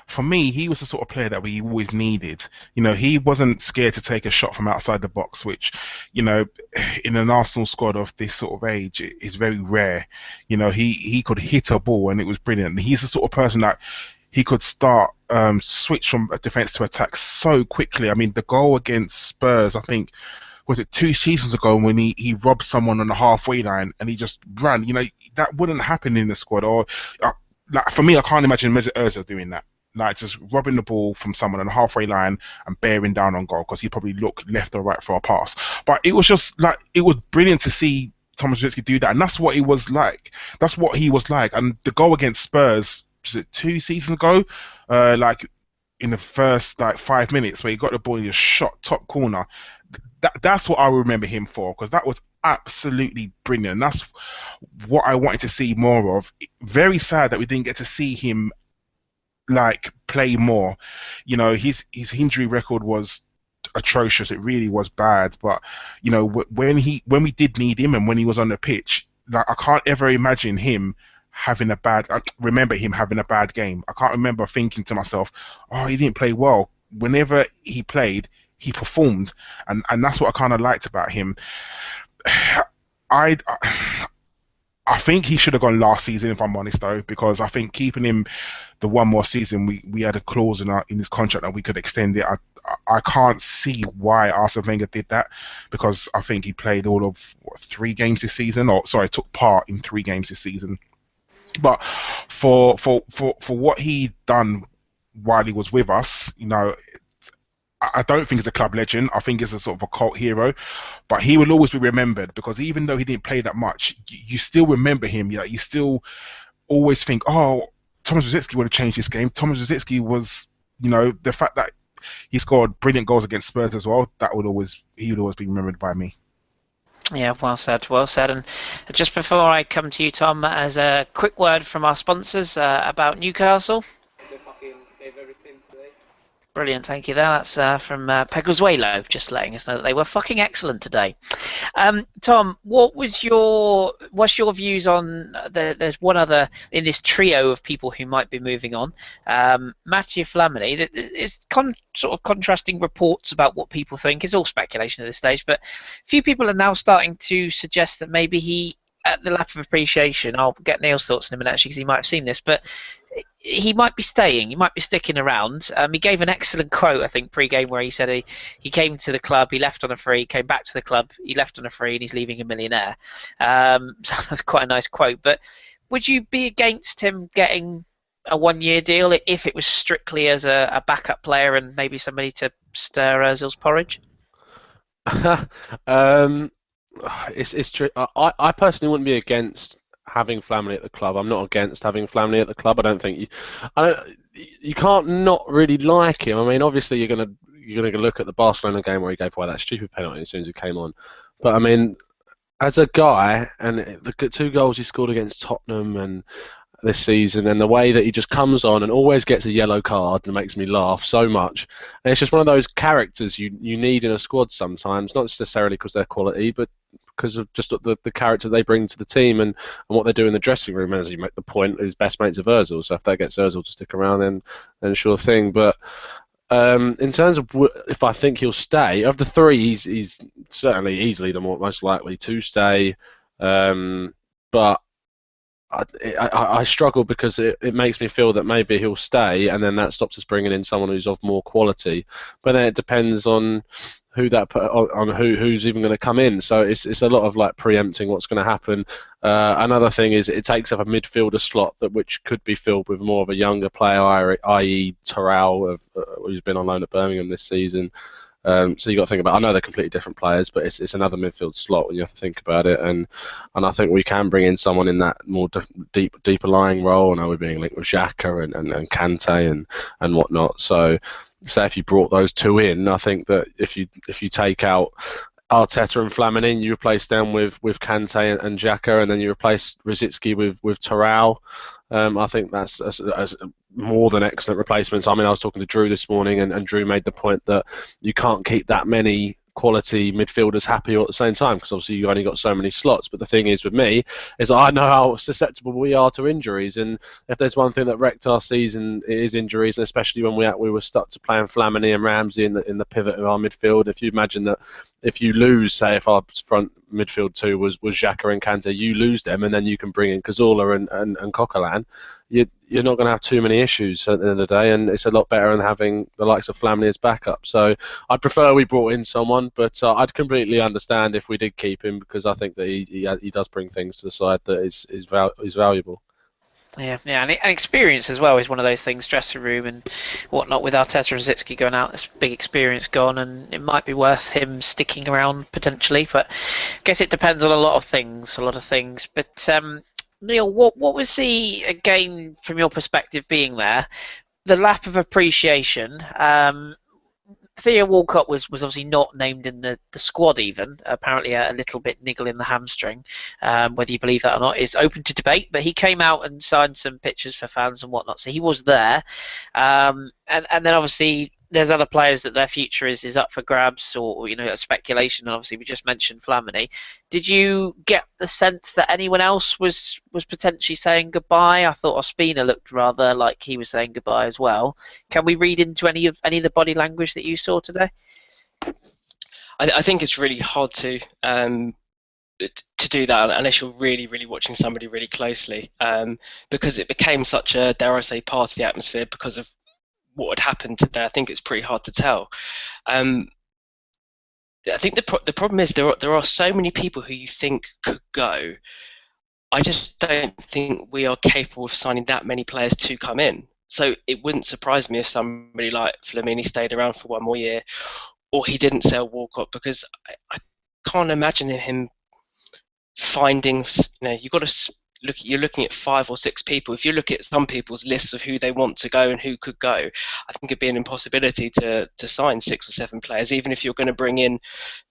for me, he was the sort of player that we always needed. He wasn't scared to take a shot from outside the box, which, you know, in an Arsenal squad of this sort of age is very rare. He could hit a ball and it was brilliant. He's the sort of person that he could start switch from a defense to attack so quickly. I mean, the goal against Spurs, I think, was it 2 seasons ago when he robbed someone on the halfway line and he just ran. That wouldn't happen in the squad. Or like for me, I can't imagine Mesut Ozil doing that. Like just robbing the ball from someone on the halfway line and bearing down on goal because he probably looked left or right for a pass. But it was just like it was brilliant to see Thomas Rosicky do that, and that's what he was like. That's what he was like. And the goal against Spurs, was it 2 seasons ago? Like in the first like 5 minutes where he got the ball and he just shot top corner. That's what I remember him for because that was absolutely brilliant. That's what I wanted to see more of. Very sad that we didn't get to see him like play more. His injury record was atrocious. It really was bad. But when we did need him and when he was on the pitch, like I can't ever imagine him having a bad. I remember him having a bad game. I can't remember thinking to myself, "Oh, he didn't play well." Whenever he played, he performed, and that's what I kind of liked about him. I I think he should have gone last season, if I'm honest, though, because I think keeping him the one more season, we had a clause in his contract that we could extend it. I can't see why Arsene Wenger did that, because I think he played all of 3 games this season, or sorry, took part in 3 games this season. But for what he done while he was with us, I don't think he's a club legend. I think he's a sort of a cult hero, but he will always be remembered because even though he didn't play that much, you still remember him. Yeah, you still always think, oh, Thomas Rosicky would have changed this game. Thomas Rosicky was, the fact that he scored brilliant goals against Spurs as well. He would always be remembered by me. Yeah, well said, well said. And just before I come to you, Tom, as a quick word from our sponsors about Newcastle. They fucking gave everything today. Brilliant, thank you there. That's from Peguzuelo, just letting us know that they were fucking excellent today. Tom, what's your views on there's one other in this trio of people who might be moving on, Mathieu Flamini. It's sort of contrasting reports about what people think. It's all speculation at this stage, but few people are now starting to suggest that maybe he, at the lack of appreciation, I'll get Neil's thoughts in a minute actually because he might have seen this, but he might be staying. He might be sticking around. He gave an excellent quote, I think, pre-game where he said he came to the club, he left on a free, came back to the club, he left on a free, and he's leaving a millionaire. So that's quite a nice quote. But would you be against him getting a 1-year deal if it was strictly as a backup player and maybe somebody to stir Ozil's porridge? It's true. I personally wouldn't be against having Flamini at the club. I'm not against having Flamini at the club. I don't think you can't not really like him. I mean, obviously you're gonna look at the Barcelona game where he gave away that stupid penalty as soon as he came on. But I mean, as a guy, and the 2 goals he scored against Tottenham and this season, and the way that he just comes on and always gets a yellow card and makes me laugh so much. And it's just one of those characters you need in a squad sometimes, not necessarily because they're quality, but because of just the character they bring to the team and what they do in the dressing room. As you make the point, his best mates of Ozil, so if that gets Ozil to stick around, then sure thing. But in terms of if I think he'll stay, of the 3, he's certainly easily the most likely to stay. But I struggle because it makes me feel that maybe he'll stay, and then that stops us bringing in someone who's of more quality. But then it depends on who's even going to come in. So it's a lot of like preempting what's going to happen. Another thing is it takes up a midfielder slot which could be filled with more of a younger player, i.e. Terrell, who's been on loan at Birmingham this season. So you got to think about. I know they're completely different players, but it's another midfield slot when you have to think about it. And I think we can bring in someone in that more deeper lying role. I know we're being linked with Xhaka and Kante and whatnot. So say if you brought those 2 in, I think that if you take out Arteta and Flamini, and you replace them with Kante and Xhaka, and then you replace Rosicky with Terrell. I think that's more than excellent replacements. I mean, I was talking to Drew this morning, and Drew made the point that you can't keep that many quality midfielders happy all at the same time, because obviously you only got so many slots. But the thing is with me is I know how susceptible we are to injuries, and if there's one thing that wrecked our season, it is injuries, and especially when we were stuck to playing Flamini and Ramsey in the pivot of our midfield. If you imagine that if you lose, say if our front midfield two was Xhaka and Kante, you lose them, and then you can bring in Cazorla and Coquelin, you're not going to have too many issues at the end of the day, and it's a lot better than having the likes of Flamini as backup. So I'd prefer we brought in someone, but I'd completely understand if we did keep him, because I think that he does bring things to the side that is valuable. Yeah, and experience as well is one of those things, dressing room and whatnot, with Arteta and Zitsky going out, this big experience gone, and it might be worth him sticking around potentially, but I guess it depends on a lot of things. But Neil, what was again, from your perspective being there, the lap of appreciation? Theo Walcott was obviously not named in the squad even. Apparently a little bit niggle in the hamstring. Whether you believe that or not is open to debate, but he came out and signed some pictures for fans and whatnot, so he was there. And then obviously there's other players that their future is up for grabs, or a speculation. And obviously we just mentioned Flamini. Did you get the sense that anyone else was potentially saying goodbye? I thought Ospina looked rather like he was saying goodbye as well. Can we read into any of the body language that you saw today? I think it's really hard to do that unless you're really, really watching somebody really closely, because it became such a, dare I say, part of the atmosphere because of what had happened today. I think it's pretty hard to tell. I think the problem is there are so many people who you think could go. I just don't think we are capable of signing that many players to come in. So it wouldn't surprise me if somebody like Flamini stayed around for one more year, or he didn't sell Walcott, because I can't imagine him finding. You've got to you're looking at 5 or 6 people. If you look at some people's lists of who they want to go and who could go, I think it'd be an impossibility to sign 6 or 7 players, even if you're going to bring in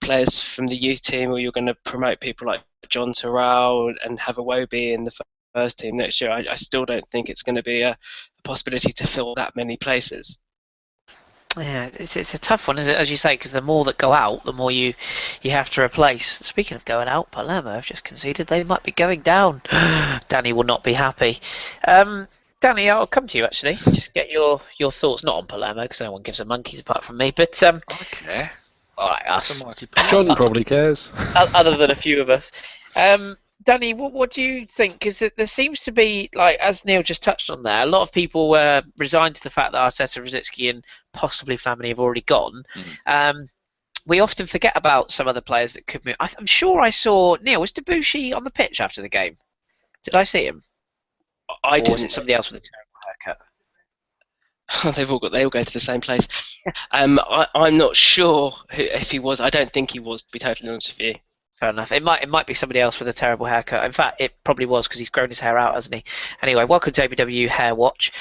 players from the youth team, or you're going to promote people like John Terrell and have Iwobi in the first team next year. I still don't think it's going to be a possibility to fill that many places. Yeah, it's a tough one, isn't it? As you say, because the more that go out, the more you have to replace. Speaking of going out, Palermo have just conceded they might be going down. Danny will not be happy. Danny, I'll come to you actually. Just get your thoughts, not on Palermo, because no one gives a monkey's apart from me. But okay, all right, us. John probably cares. Other than a few of us. Danny, what do you think? Because there seems to be, like, as Neil just touched on there, a lot of people were resigned to the fact that Arteta, Rosicky and possibly Flamini have already gone. We often forget about some other players that could move. I'm sure I saw, Neil, was Debussy on the pitch after the game? Did I see him? I didn't. Or was it somebody else with a terrible haircut? They all go to the same place. I'm not sure if he was. I don't think he was, to be totally honest with you. Fair enough. It might be somebody else with a terrible haircut. In fact, it probably was, because he's grown his hair out, hasn't he? Anyway, welcome to ABW Hair Watch.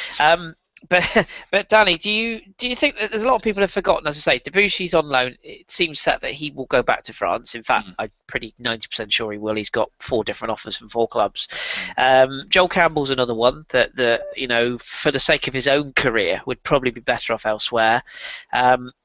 But Danny, do you think that there's a lot of people have forgotten? As I say, Debussy's on loan. It seems set that he will go back to France. In fact, I'm pretty 90% sure he will. He's got 4 different offers from 4 clubs. Joel Campbell's another one that for the sake of his own career, would probably be better off elsewhere.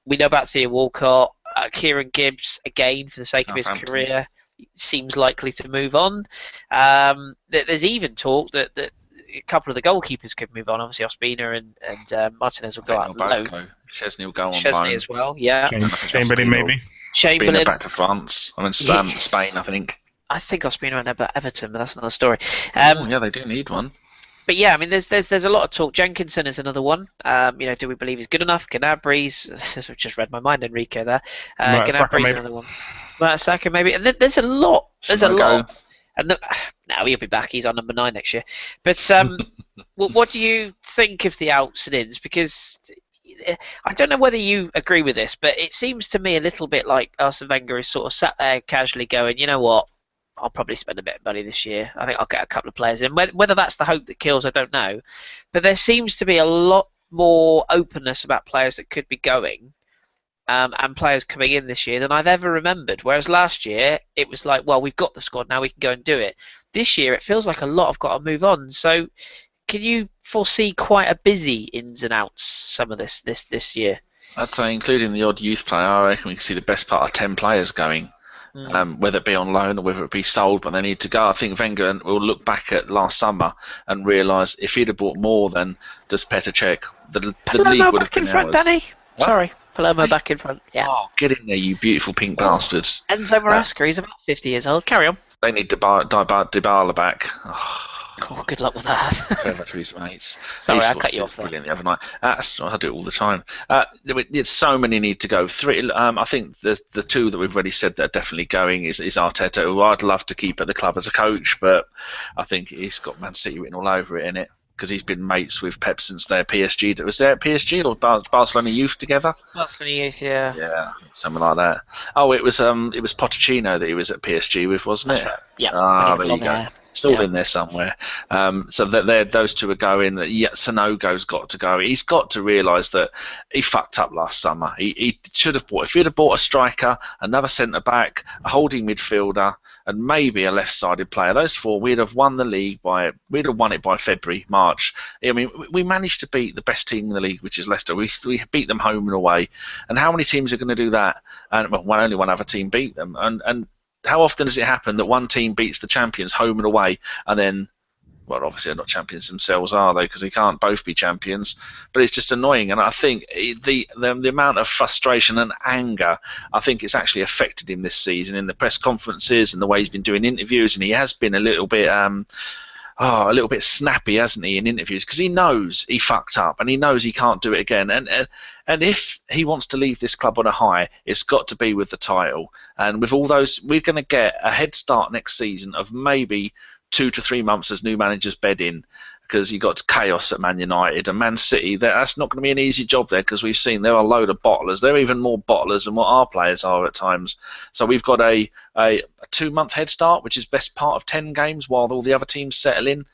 We know about Theo Walcott. Kieran Gibbs, again, for the sake of his career, seems likely to move on. There's even talk that a couple of the goalkeepers could move on. Obviously, Ospina and Martinez will go out on loan. Chesney will go on Chesney loan as well, yeah. Chamberlain maybe. Chamberlain back to France. Spain, I think. I think Ospina went about Everton, but that's another story. Yeah, they do need one. But yeah, I mean, there's a lot of talk. Jenkinson is another one. Do we believe he's good enough? Gnabry's, I've just read my mind, Enrico there. Gnabry's another one. Saka maybe. And there's a lot. There's a lot. And now he'll be back. He's on number 9 next year. But what do you think of the outs and ins? Because I don't know whether you agree with this, but it seems to me a little bit like Arsene Wenger is sort of sat there casually going, you know what? I'll probably spend a bit of money this year. I think I'll get a couple of players in. Whether that's the hope that kills, I don't know. But there seems to be a lot more openness about players that could be going and players coming in this year than I've ever remembered. Whereas last year, it was like, well, we've got the squad, now we can go and do it. This year, it feels like a lot have got to move on. So can you foresee quite a busy ins and outs some of this year? I'd say, including the odd youth player, I reckon we can see the best part of 10 players going. Whether it be on loan or whether it be sold, but they need to go. I think Wenger will look back at last summer and realise if he'd have bought more than just Petr Cech, the league would have back in been front, ours. Danny. What? Sorry, Palermo back in front. Yeah. Oh, get in there, you beautiful pink bastards. Enzo Maresca, he's about 50 years old. Carry on. They need Dybala back. Oh, good luck with that. Very much with his mates. Sorry, He I scored cut you off there. brilliant the other night. I do it all the time. So many need to go. Three. I think the two that we've already said that are definitely going is Arteta, who I'd love to keep at the club as a coach, but I think he's got Man City written all over it, innit? Because he's been mates with Pep since their PSG. Was there at PSG or Barcelona youth together? Barcelona youth, yeah. Yeah, something like that. Oh, it was Pochettino that he was at PSG with, wasn't it? That's right. Yeah. Ah, When he there was you go. long hair. It's all Yeah. in there somewhere. So those two are going. Yeah, Sanogo's got to go. He's got to realise that he fucked up last summer. He should have bought. If he'd have bought a striker, another centre back, a holding midfielder, and maybe a left-sided player. Those four, we'd have won the league we'd have won it by February, March. I mean, we managed to beat the best team in the league, which is Leicester. We beat them home and away. And how many teams are going to do that? And well, only one other team beat them. And how often does it happen that one team beats the champions home and away, and then, well, obviously they're not champions themselves, are they? Because they can't both be champions. But it's just annoying, and I think the amount of frustration and anger, I think it's actually affected him this season in the press conferences and the way he's been doing interviews, and he has been a little bit snappy, hasn't he, in interviews, because he knows he fucked up and he knows he can't do it again. And if he wants to leave this club on a high, it's got to be with the title. And with all those, we're going to get a head start next season of maybe 2 to 3 months as new managers bed in, because you've got chaos at Man United and Man City. That's not going to be an easy job there, because we've seen there are a load of bottlers. They're even more bottlers than what our players are at times. So we've got a 2-month head start, which is best part of 10 games while all the other teams settle in.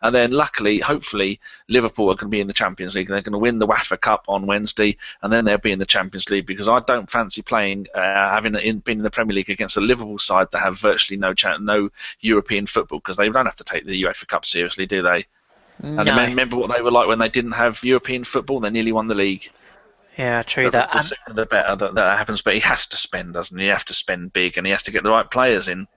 And then luckily, hopefully, Liverpool are going to be in the Champions League. They're going to win the UEFA Cup on Wednesday, and then they'll be in the Champions League, because I don't fancy playing, been in the Premier League against a Liverpool side that have virtually no European football, because they don't have to take the UEFA Cup seriously, do they? No. And remember what they were like when they didn't have European football? They nearly won the league. Yeah, true So that. the sooner the better that happens, but he has to spend, doesn't he? He has to spend big, and he has to get the right players in.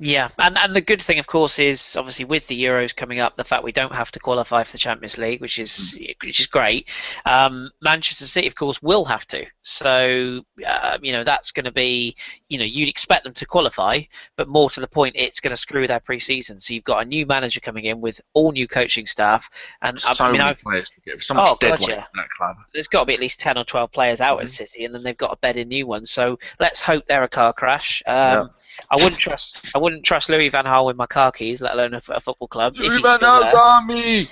Yeah, and the good thing, of course, is obviously with the Euros coming up, the fact we don't have to qualify for the Champions League, which is great. Manchester City, of course, will have to. So that's going to be, you'd expect them to qualify, but more to the point, it's going to screw their pre-season. So you've got a new manager coming in with all new coaching staff, and Many players to get. So much dead weight in that club. There's got to be at least 10 or 12 players out at City, and then they've got to bed in new ones. So let's hope they're a car crash. I wouldn't trust Louis van Gaal with my car keys, let alone a football club. Louis van Gaal's army.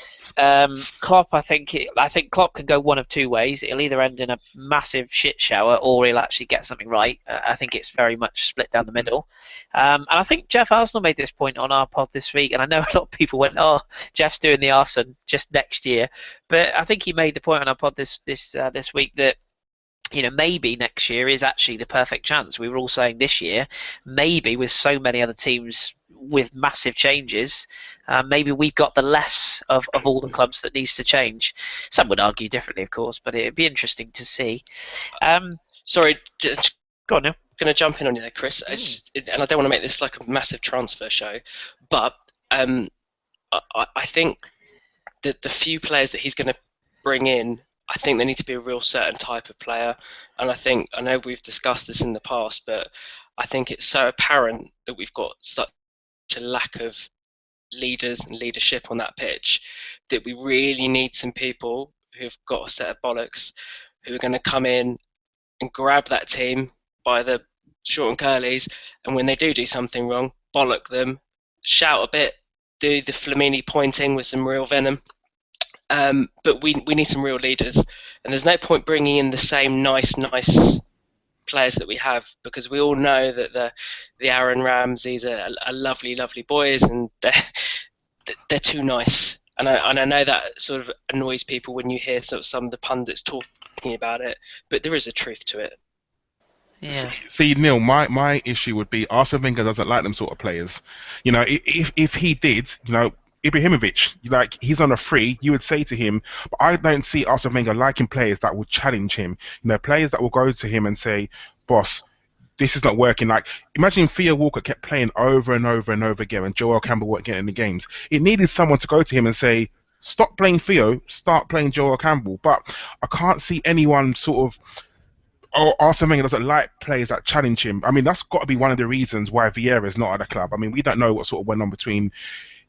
Klopp, I think Klopp can go one of two ways. It'll either end in a massive shit shower, or he'll actually get something right. I think it's very much split down the middle. And I think Jeff Arsenal made this point on our pod this week, and I know a lot of people went, "Oh, Jeff's doing the Arsenal just next year," but I think he made the point on our pod this week that, maybe next year is actually the perfect chance. We were all saying this year, maybe with so many other teams with massive changes, maybe we've got the less of all the clubs that needs to change. Some would argue differently, of course, but it'd be interesting to see. Sorry, Go on now. going to jump in on you there, Chris. And I don't want to make this like a massive transfer show, but I think that the few players that he's going to bring in, I think they need to be a real certain type of player. And I know we've discussed this in the past, but I think it's so apparent that we've got such a lack of leaders and leadership on that pitch that we really need some people who've got a set of bollocks, who are going to come in and grab that team by the short and curlies, and when they do something wrong, bollock them, shout a bit, do the Flamini pointing with some real venom. But we need some real leaders, and there's no point bringing in the same nice players that we have, because we all know that the Aaron Ramseys are lovely boys, and they're too nice. And I know that sort of annoys people when you hear sort of some of the pundits talking about it, but there is a truth to it. Yeah. See, Neil, my issue would be Arsene Wenger doesn't like them sort of players. If he did, Ibrahimovic, like he's on a free, you would say to him, but I don't see Arsene Wenger liking players that would challenge him. Players that will go to him and say, "Boss, this is not working." Like, imagine Theo Walcott kept playing over and over and over again, and Joel Campbell weren't getting in the games. It needed someone to go to him and say, "Stop playing Theo, start playing Joel Campbell." But I can't see anyone sort of. Oh, Arsene Wenger doesn't like players that challenge him. I mean, that's got to be one of the reasons why Vieira is not at the club. I mean, we don't know what sort of went on between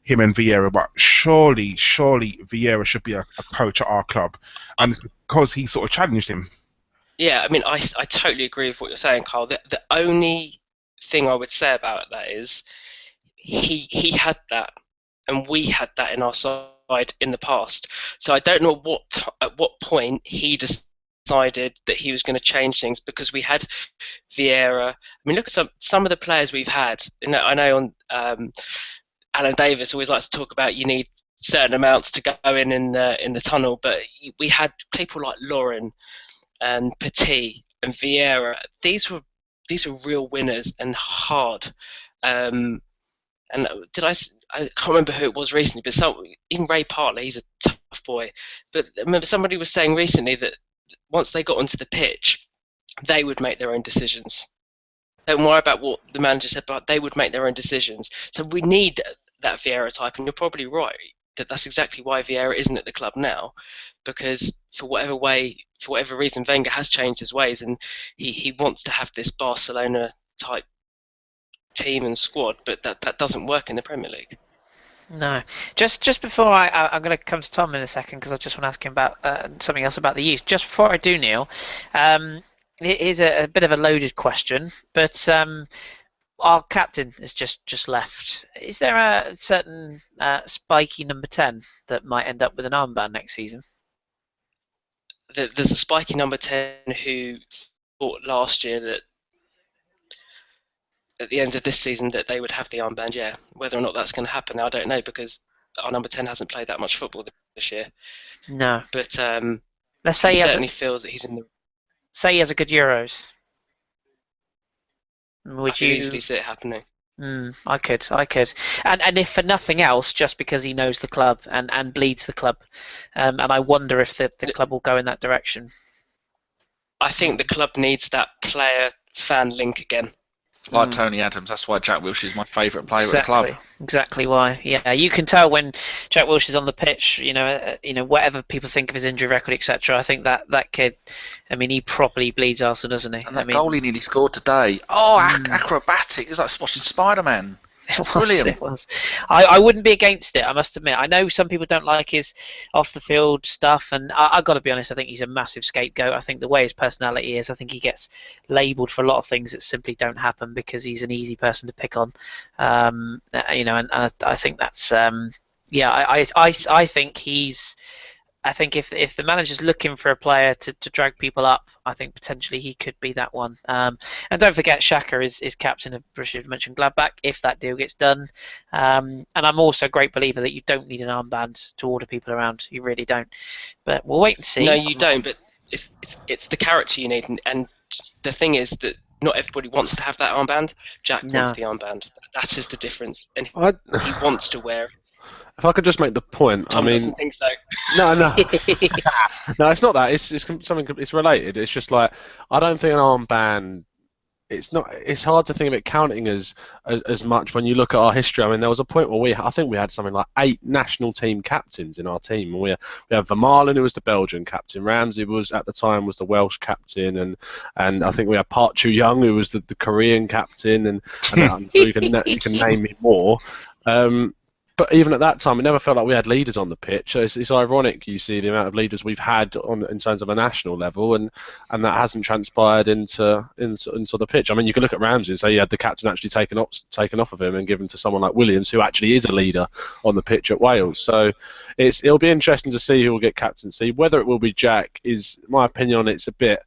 him and Vieira, but surely Vieira should be a coach at our club, and it's because he sort of challenged him. Yeah, I mean, I totally agree with what you're saying, Carl. The only thing I would say about that is he had that, and we had that in our side in the past. So I don't know at what point he decided that he was going to change things, because we had Vieira. I mean, look at some of the players we've had. I know on Alan Davis always likes to talk about you need certain amounts to go in the tunnel, but we had people like Lauren and Petit and Vieira. These were real winners and hard. And I can't remember who it was recently, but even Ray Partler, he's a tough boy. But I remember somebody was saying recently that once they got onto the pitch, they would make their own decisions. Don't worry about what the manager said, but they would make their own decisions. So we need that Vieira type, and you're probably right that's exactly why Vieira isn't at the club now, because for whatever reason, Wenger has changed his ways, and he wants to have this Barcelona type team and squad, but that doesn't work in the Premier League. No. Just before I'm going to come to Tom in a second, because I just want to ask him about something else about the youth. Just before I do, Neil, here's a bit of a loaded question, but our captain has just left. Is there a certain spiky number 10 that might end up with an armband next season? There's a spiky number 10 who thought last year that at the end of this season that they would have the armband, yeah. Whether or not that's going to happen, I don't know, because our number 10 hasn't played that much football this year. No. But let's say he certainly feels that he's in the... Say he has a good Euros. Would you easily see it happening? I could. And if for nothing else, just because he knows the club and bleeds the club. And I wonder if the club will go in that direction. I think the club needs that player-fan link again. Like Tony Adams, that's why Jack Wilshere is my favourite player at the club. Exactly why. Yeah, you can tell when Jack Wilshere's on the pitch. Whatever people think of his injury record, etc. I think that kid. I mean, he properly bleeds Arsenal, doesn't he? And that goal he nearly scored today. Oh, acrobatic! It's like watching Spider-Man. Brilliant. It was. I wouldn't be against it, I must admit. I know some people don't like his off-the-field stuff, and I've got to be honest, I think he's a massive scapegoat. I think the way his personality is, I think he gets labelled for a lot of things that simply don't happen because he's an easy person to pick on. And I think that's... I think he's... I think if the manager's looking for a player to drag people up, I think potentially he could be that one. And don't forget, Xhaka is captain of Borussia Mönchengladbach if that deal gets done. And I'm also a great believer that you don't need an armband to order people around. You really don't. But we'll wait and see. No, you don't. But it's the character you need. And the thing is that not everybody wants to have that armband. Jack wants the armband. That is the difference. And he wants to wear it. If I could just make the point, Tom I mean, doesn't think so. No, no, it's not that. It's something. It's related. It's just like I don't think an armband. It's not. It's hard to think of it counting as much when you look at our history. I mean, there was a point where I think we had something like 8 national team captains in our team. We have Vermaelen, who was the Belgian captain. Ramsey was at the time was the Welsh captain, and I think we had Park Chu-young, who was the Korean captain, and you can name me more. But even at that time, it never felt like we had leaders on the pitch. So it's ironic you see the amount of leaders we've had in terms of a national level, and that hasn't transpired into the pitch. I mean, you can look at Ramsey and say you had the captain actually taken off of him and given to someone like Williams, who actually is a leader on the pitch at Wales. So it'll be interesting to see who will get captaincy. Whether it will be Jack is my opinion on it's a bit.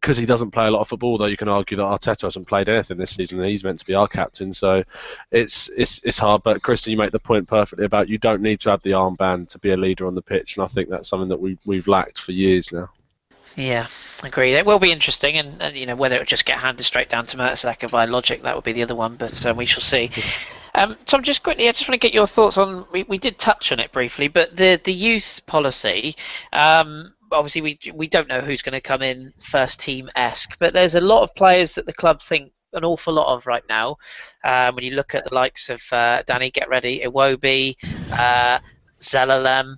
Because he doesn't play a lot of football, though, you can argue that Arteta hasn't played anything this season, and he's meant to be our captain. So it's hard. But Kristen, you make the point perfectly about you don't need to have the armband to be a leader on the pitch, and I think that's something that we've lacked for years now. Yeah, agreed. It will be interesting, and whether it will just get handed straight down to Mertesacker by logic, that would be the other one. But we shall see. Tom, just quickly, I just want to get your thoughts on. We did touch on it briefly, but the youth policy. Obviously, we don't know who's going to come in first team esque, but there's a lot of players that the club think an awful lot of right now. When you look at the likes of Danny, get ready, Iwobi, Zelalem.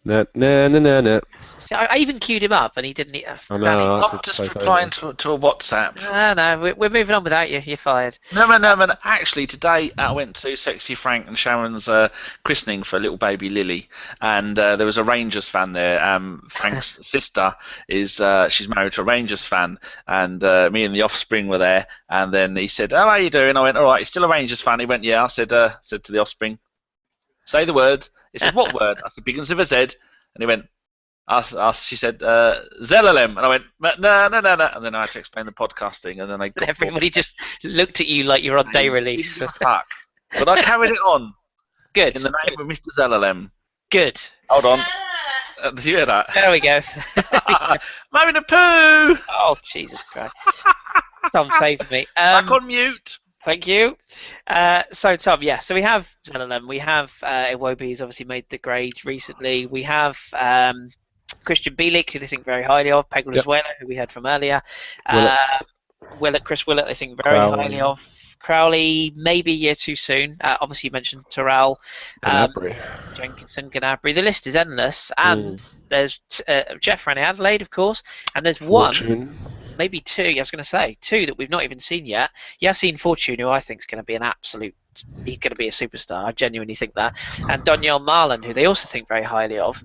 No. See, I even queued him up, and he didn't. I know. Danny, I had Not to just take replying over. to a WhatsApp. no, we're moving on without you. You're fired. No. Actually, today I went to Sexy Frank and Sharon's christening for little baby Lily, and there was a Rangers fan there. Frank's sister is she's married to a Rangers fan, and me and the offspring were there. And then he said, "Oh, how are you doing?" I went, "All right." He's still a Rangers fan. He went, "Yeah." I said to the offspring, "Say the word." He said, "What word?" I said, "Begins with a Z." And he went. She said, Zelalem. And I went, no. And then I had to explain the podcast thing. And then I got Everybody just looked at you like you're on day release. Fuck. But I carried it on. Good. In the name of Mr. Zelalem. Good. Hold on. Did you hear that? There we go. Marvin the Pooh! Oh, Jesus Christ. Tom saved me. Back on mute. Thank you. So, Tom, yeah, so we have Zelalem. We have Iwobi, who's obviously made the grade recently. We have Christian Bielik, who they think very highly of. Pegualazuela, who we heard from earlier. Chris Willett, they think very highly of. Crowley, maybe a year too soon. Obviously, you mentioned Terrell, Jenkinson, Gnabry. The list is endless. And there's Jeff ran Adelaide, of course. And there's one, maybe two, I was going to say, two that we've not even seen yet. Yassine Fortune, who I think is going to be he's going to be a superstar. I genuinely think that. And Daniel Marlon, who they also think very highly of.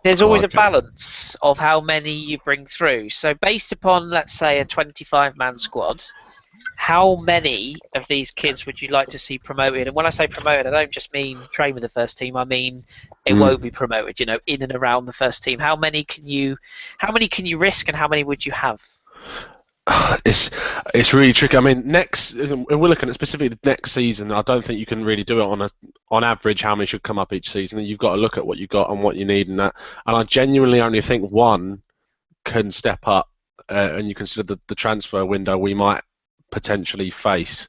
There's always a balance of how many you bring through. So based upon, let's say, a 25-man squad, how many of these kids would you like to see promoted? And when I say promoted, I don't just mean train with the first team. I mean it won't be promoted. In and around the first team. How many can you risk, and how many would you have? It's really tricky. I mean, we're looking at specifically the next season. I don't think you can really do it on average how many should come up each season. You've got to look at what you got and what you need, and that. And I genuinely only think one can step up, and you consider the transfer window we might potentially face,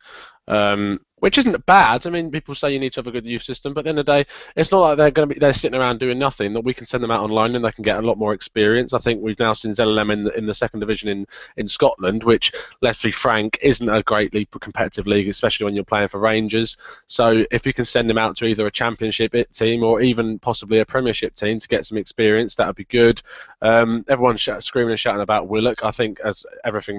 which isn't bad. I mean, people say you need to have a good youth system, but at the end of the day, it's not like they're sitting around doing nothing. That we can send them out online and they can get a lot more experience. I think we've now seen Zelalem in the second division in Scotland, which, let's be frank, isn't a greatly competitive league, especially when you're playing for Rangers. So if you can send them out to either a championship team or even possibly a premiership team to get some experience, that would be good. Everyone's screaming and shouting about Willock. I think, as everything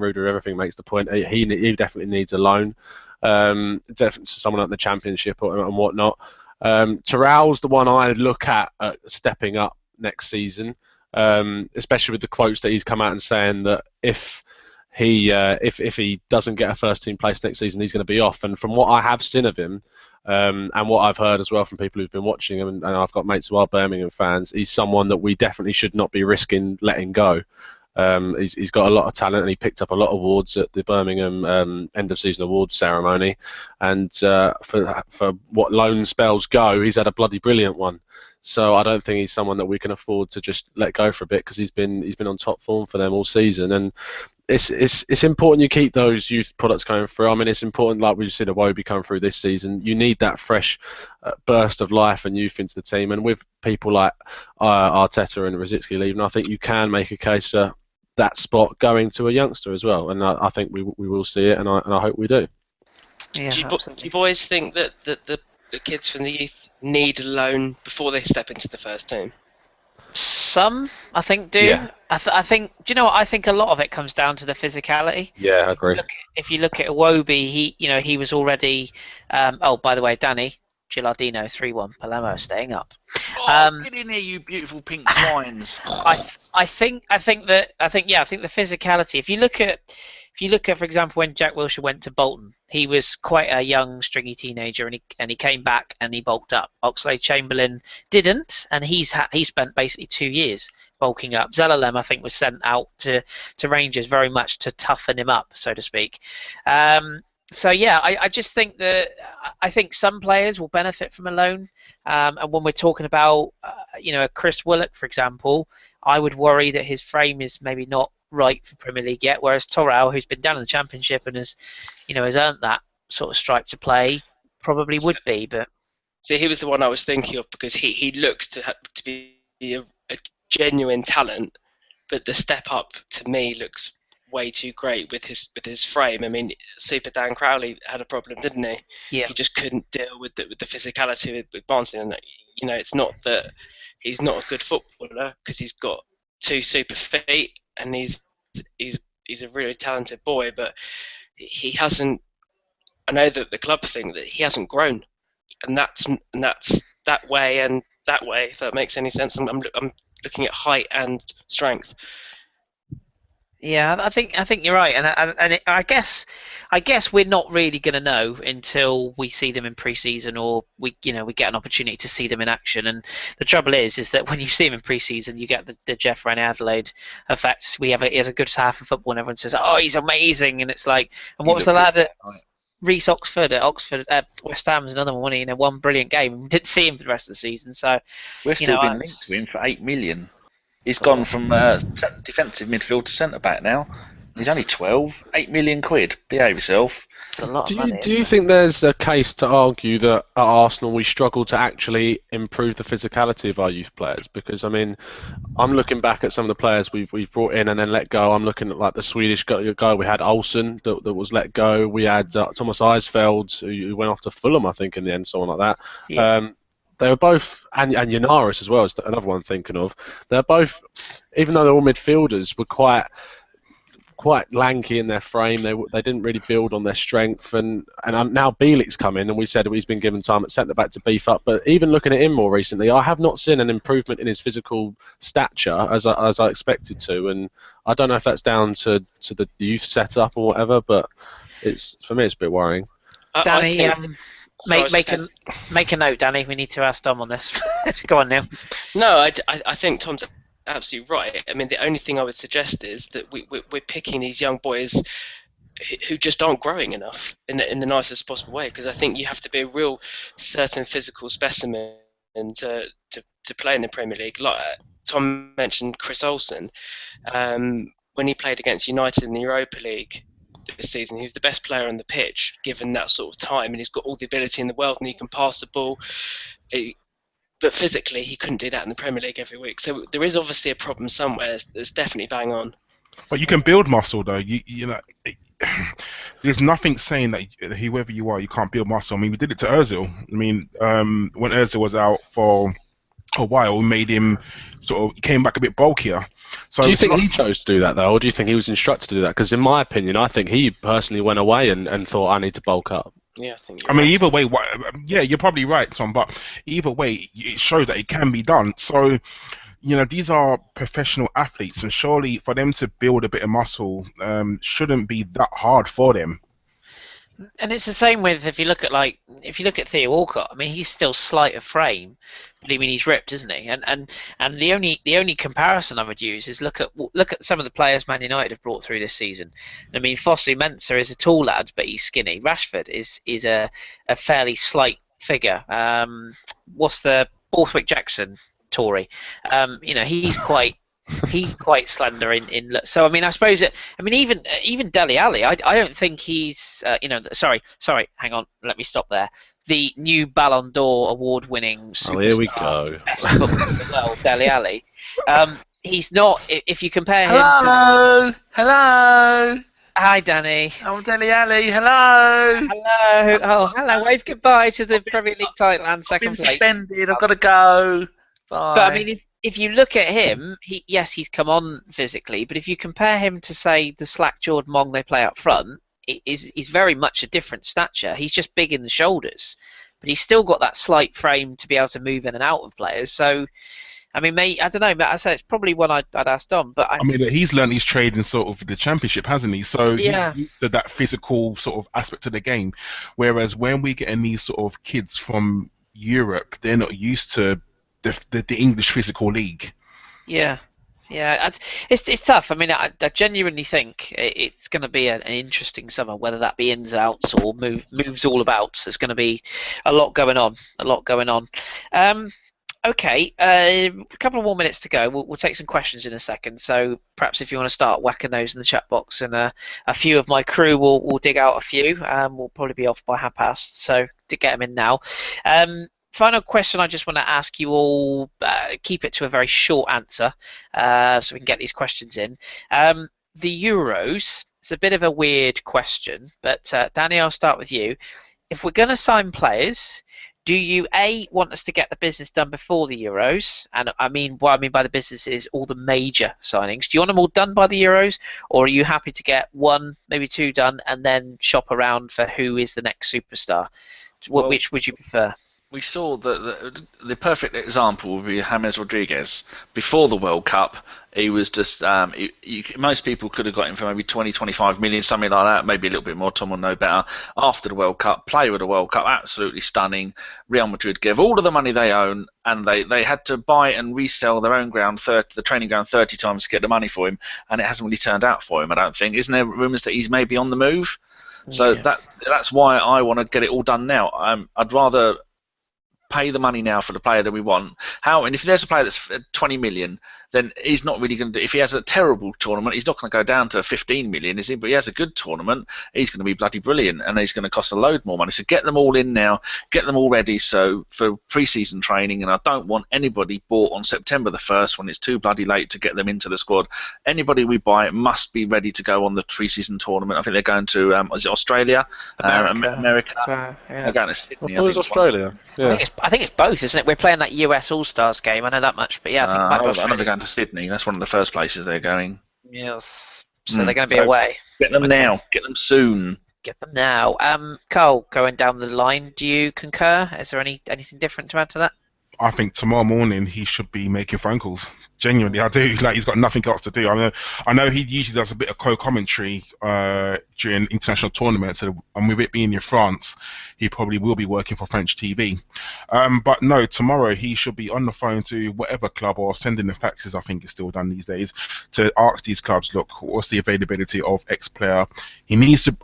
makes the point, he definitely needs a loan. Definitely someone at the championship and whatnot. Terrell's the one I look at stepping up next season, especially with the quotes that he's come out and saying that if he doesn't get a first team place next season, he's going to be off. And from what I have seen of him, and what I've heard as well from people who've been watching him, and I've got mates who are Birmingham fans, he's someone that we definitely should not be risking letting go. He's got a lot of talent, and he picked up a lot of awards at the Birmingham end of season awards ceremony. And for what loan spells go, he's had a bloody brilliant one. So I don't think he's someone that we can afford to just let go for a bit, because he's been on top form for them all season. And it's important you keep those youth products going through. I mean, it's important, like we've seen Iwobi come through this season. You need that fresh burst of life and youth into the team. And with people like Arteta and Rosicky leaving, I think you can make a case for that spot going to a youngster as well, and I think we will see it, and I hope we do. Yeah, do you boys think that the kids from the youth need a loan before they step into the first team? Some, I think, do. Yeah. I think. Do you know what? I think a lot of it comes down to the physicality. Yeah, I agree. If you look at Iwobi, he was already. Oh, by the way, Danny Gilardino 3-1. Palermo staying up. Get in here, you beautiful pink swines. I think the physicality. If you look at, for example, when Jack Wilshere went to Bolton, he was quite a young, stringy teenager, and he came back and he bulked up. Oxlade-Chamberlain didn't, and he spent basically 2 years bulking up. Zelalem, I think, was sent out to Rangers very much to toughen him up, so to speak. So yeah, I just think that I think some players will benefit from a loan, and when we're talking about a Chris Willock, for example, I would worry that his frame is maybe not right for Premier League yet, whereas Torrell, who's been down in the Championship and has earned that sort of stripe to play, probably would be. But So he was the one I was thinking of because he looks to be a genuine talent, but the step up to me looks way too great with his frame. I mean, Super Dan Crowley had a problem, didn't he? yeah, He just couldn't deal with the physicality with Barnsley, and it's not that he's not a good footballer because he's got two super feet and he's a really talented boy, but he hasn't. I know that the club think that he hasn't grown, and that's that way and that way. If that makes any sense, I'm looking at height and strength. yeah, I think you're right, and I guess we're not really going to know until we see them in pre-season, or we get an opportunity to see them in action. And the trouble is that when you see them in pre-season, you get the Jeff Rennie Adelaide effect. He has a good half of football, and everyone says, "Oh, he's amazing," and it's like, and what was the lad at Reece Oxford at West Ham's another one, wasn't he? One brilliant game. We didn't see him for the rest of the season, so We're still being linked to him for 8 million. He's gone from defensive midfield to centre back now. He's only 12. 8 million quid. Behave yourself. it's a lot of money. Do you think there's a case to argue that at Arsenal we struggle to actually improve the physicality of our youth players? Because I mean, I'm looking back at some of the players we've brought in and then let go. I'm looking at like the Swedish guy we had, Olsen, that was let go. We had Thomas Eisfeld, who went off to Fulham, I think, in the end, someone like that. Yeah. They were both, and Yanaris as well is another one I'm thinking of. They're both, even though they're all midfielders, were quite lanky in their frame. They didn't really build on their strength. And now Bielik's come in, and we said he's been given time at centre back to beef up. But even looking at him more recently, I have not seen an improvement in his physical stature as I expected to. And I don't know if that's down to the youth setup or whatever, but for me it's a bit worrying. Danny, make a note, Danny. We need to ask Dom on this. Go on, Neil. No, I think Tom's absolutely right. I mean, the only thing I would suggest is that we're picking these young boys who just aren't growing enough in the nicest possible way. Because I think you have to be a real certain physical specimen to play in the Premier League. Like Tom mentioned, Chris Olsen, when he played against United in the Europa League this season, he was the best player on the pitch given that sort of time, and he's got all the ability in the world, and he can pass the ball. But physically, he couldn't do that in the Premier League every week. So there is obviously a problem somewhere. It's definitely bang on. But you can build muscle, though. You know, there's nothing saying that whoever you are, you can't build muscle. I mean, we did it to Ozil. I mean, when Ozil was out for a while, we made him he came back a bit bulkier. So do you think he chose to do that, though, or do you think he was instructed to do that? Because in my opinion, I think he personally went away and thought, I need to bulk up. Yeah, I think. I mean, either way, yeah, you're probably right, Tom. But either way, it shows that it can be done. So, these are professional athletes, and surely for them to build a bit of muscle shouldn't be that hard for them. And it's the same with if you look at Theo Walcott. I mean, he's still slight of frame, but I mean he's ripped, isn't he? And the only comparison I would use is look at some of the players Man United have brought through this season. I mean, Fosu Mensah is a tall lad, but he's skinny. Rashford is a fairly slight figure. What's the Borthwick Jackson, Tory? He's quite slender in look. So I mean, I suppose even Dele Alli, I don't think he's sorry, hang on, let me stop there. The new Ballon d'Or award-winning superstar. Oh, here we go. Best footballer as well, Dele Alli. He's not. If you compare him. Hello. Hi, Danny. I'm Dele Alli. Hello. Oh, hello. Wave goodbye to the Premier League title and second place. Suspended. I've got to go. Bye. But I mean, if you look at him, he's come on physically, but if you compare him to, say, the slack-jawed Mong they play up front, he's very much a different stature. He's just big in the shoulders, but he's still got that slight frame to be able to move in and out of players. So, I mean, I don't know, but I say it's probably one I'd ask Dom. But I mean, he's learned his trade in sort of the Championship, hasn't he? So yeah, he's used to that physical sort of aspect of the game. Whereas when we get in these sort of kids from Europe, they're not used to the English physical league. Yeah, it's tough. I mean, I genuinely think it's going to be an interesting summer, whether that be ins, outs, or moves all about. There's going to be a lot going on. Okay, a couple of more minutes to go. We'll take some questions in a second. So perhaps if you want to start whacking those in the chat box, and a few of my crew will dig out a few. We'll probably be off by past, so to get them in now. Final question I just want to ask you all, keep it to a very short answer so we can get these questions in. The Euros, it's a bit of a weird question, but Danny, I'll start with you. If we're going to sign players, do you want us to get the business done before the Euros? And what I mean by the business is all the major signings. Do you want them all done by the Euros, or are you happy to get one, maybe two done, and then shop around for who is the next superstar? Well, which would you prefer? We saw that the perfect example would be James Rodriguez. Before the World Cup, he was just most people could have got him for maybe 20, 25 million, something like that, maybe a little bit more. Tom will know better. After the World Cup, player of the World Cup, absolutely stunning. Real Madrid gave all of the money they own, and they had to buy and resell their own ground, the training ground, 30 times to get the money for him, and it hasn't really turned out for him, I don't think. Isn't there rumours that he's maybe on the move? So Yeah. that's why I want to get it all done now. I'd rather pay the money now for the player that we want. And if there's a player that's 20 million, then he's not really going to. If he has a terrible tournament, he's not going to go down to 15 million, is he? But he has a good tournament, he's going to be bloody brilliant, and he's going to cost a load more money. So get them all in now, get them all ready. So for pre-season training, and I don't want anybody bought on September the 1st when it's too bloody late to get them into the squad. Anybody we buy must be ready to go on the pre-season tournament. I think they're going to is it Australia, America. So, yeah. They're going to Sydney. I thought it was Australia. Yeah. I think it's both, isn't it? We're playing that US All Stars game. I know that much, but yeah, I think it might be I know Australia. they're going to Sydney. That's one of the first places they're going. Yes. So they're going to be away. Get them now. Get them soon. Get them now. Carl, going down the line, do you concur? Is there anything different to add to that? I think tomorrow morning he should be making phone calls. Genuinely, I do. Like, he's got nothing else to do. I know he usually does a bit of co-commentary during international tournaments, and with it being in France, he probably will be working for French TV. But no, tomorrow he should be on the phone to whatever club, or sending the faxes, I think is still done these days, to ask these clubs, look, what's the availability of X player?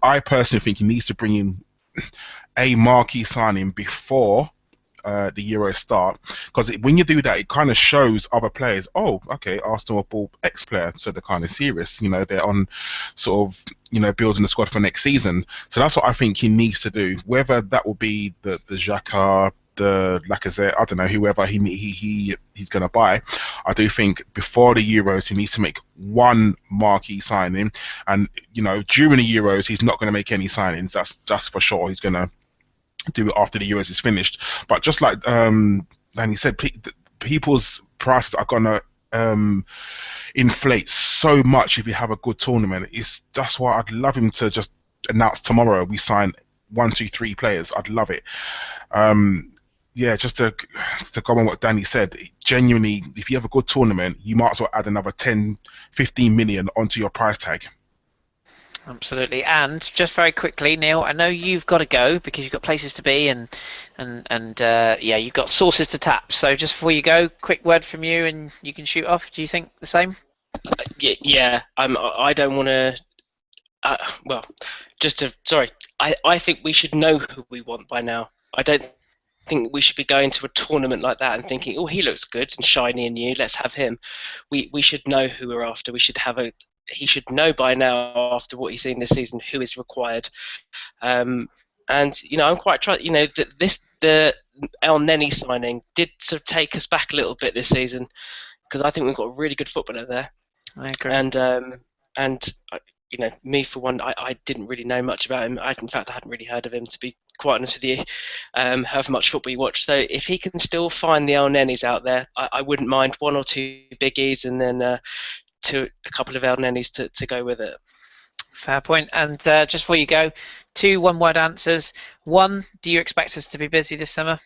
I personally think he needs to bring in a marquee signing before the Euros start, because when you do that, it kind of shows other players, oh, okay, Arsenal have bought X player, so they're kind of serious. They're on sort of, building the squad for next season. So that's what I think he needs to do. Whether that will be the Xhaka, the Lacazette, I don't know, whoever he's going to buy. I do think before the Euros he needs to make one marquee signing, and during the Euros he's not going to make any signings. That's for sure. He's going to do it after the Euros is finished. But just like Danny said, people's prices are gonna inflate so much if you have a good tournament. That's why I'd love him to just announce tomorrow we sign 1, 2, 3 players. I'd love it. Yeah, just to go on what Danny said, genuinely, if you have a good tournament, you might as well add another 10, 15 million onto your price tag. Absolutely. And just very quickly, Neil, I know you've got to go because you've got places to be and you've got sources to tap. So just before you go, quick word from you and you can shoot off. Do you think the same? Yeah. I don't want to. I think we should know who we want by now. I don't think we should be going to a tournament like that and thinking, oh, he looks good and shiny and new, let's have him. We should know who we're after. He should know by now, after what he's seen this season, who is required. And I'm quite the El Neni signing did sort of take us back a little bit this season, because I think we've got a really good footballer there. I agree. And me for one, I didn't really know much about him. In fact, I hadn't really heard of him, to be quite honest with you, however much football you watch. So if he can still find the El Nenis out there, I wouldn't mind 1 or 2 biggies and then a couple of El Nenis to go with it. Fair point. And just before you go, 2 one-word answers. 1, do you expect us to be busy this summer?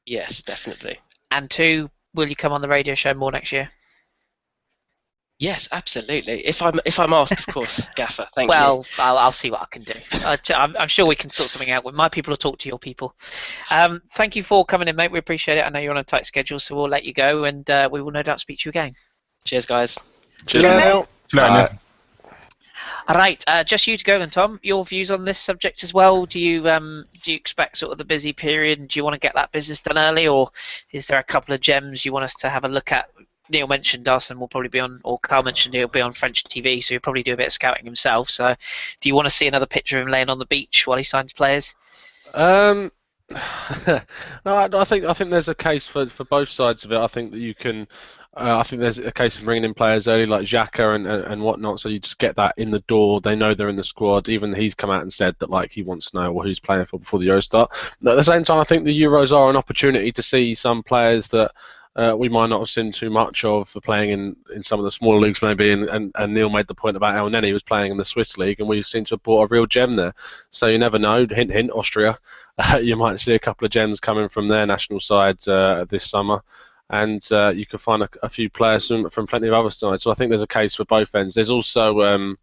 Yes, definitely. And 2, will you come on the radio show more next year? Yes, absolutely. If I'm asked, of course, Gaffer. Thank you. Well, I'll see what I can do. I'm sure we can sort something out. My people will talk to your people. Thank you for coming in, mate. We appreciate it. I know you're on a tight schedule, so we'll let you go, and we will no doubt speak to you again. Cheers, guys. Cheers, Neil. All right, just you to go then, Tom. Your views on this subject as well. Do you expect sort of the busy period? Do you want to get that business done early, or is there a couple of gems you want us to have a look at? Neil mentioned Aston will probably be on, or Carl mentioned he'll be on French TV, so he'll probably do a bit of scouting himself. So, do you want to see another picture of him laying on the beach while he signs players? No, I think there's a case for both sides of it. I think that you can. I think there's a case of bringing in players early like Xhaka and whatnot, so you just get that in the door. They know they're in the squad. Even he's come out and said that like he wants to know who's playing for before the Euros start. But at the same time, I think the Euros are an opportunity to see some players that we might not have seen too much of for playing in some of the smaller leagues maybe. And Neil made the point about El Neni was playing in the Swiss league, and we seem to have brought a real gem there. So you never know. Hint, hint, Austria. You might see a couple of gems coming from their national side this summer. And you can find a few players from plenty of other sides. So I think there's a case for both ends. There's also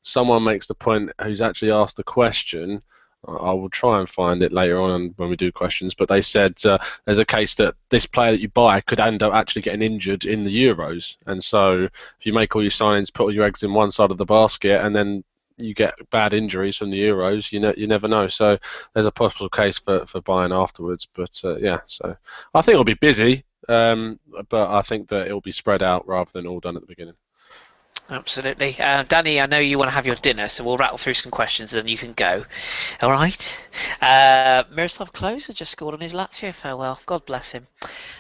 someone makes the point who's actually asked the question. I will try and find it later on when we do questions. But they said there's a case that this player that you buy could end up actually getting injured in the Euros. And so if you make all your signings, put all your eggs in one side of the basket, and then you get bad injuries from the Euros, you never know. So there's a possible case for buying afterwards. But yeah, so I think it'll be busy. But I think that it'll be spread out rather than all done at the beginning. Absolutely. Danny, I know you want to have your dinner, so we'll rattle through some questions and then you can go. All right. Miroslav Klose has just scored on his Lazio farewell. God bless him.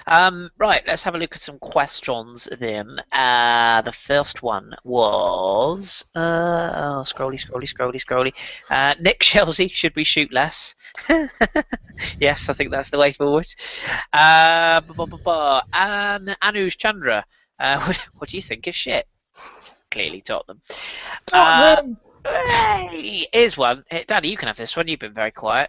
Right, let's have a look at some questions then. The first one was... scrolly. Nick Chelsea, should we shoot less? Yes, I think that's the way forward. And Anuj Chandra, what do you think of shit? Clearly Tottenham. Hey, here's one. Hey, Danny, you can have this one. You've been very quiet.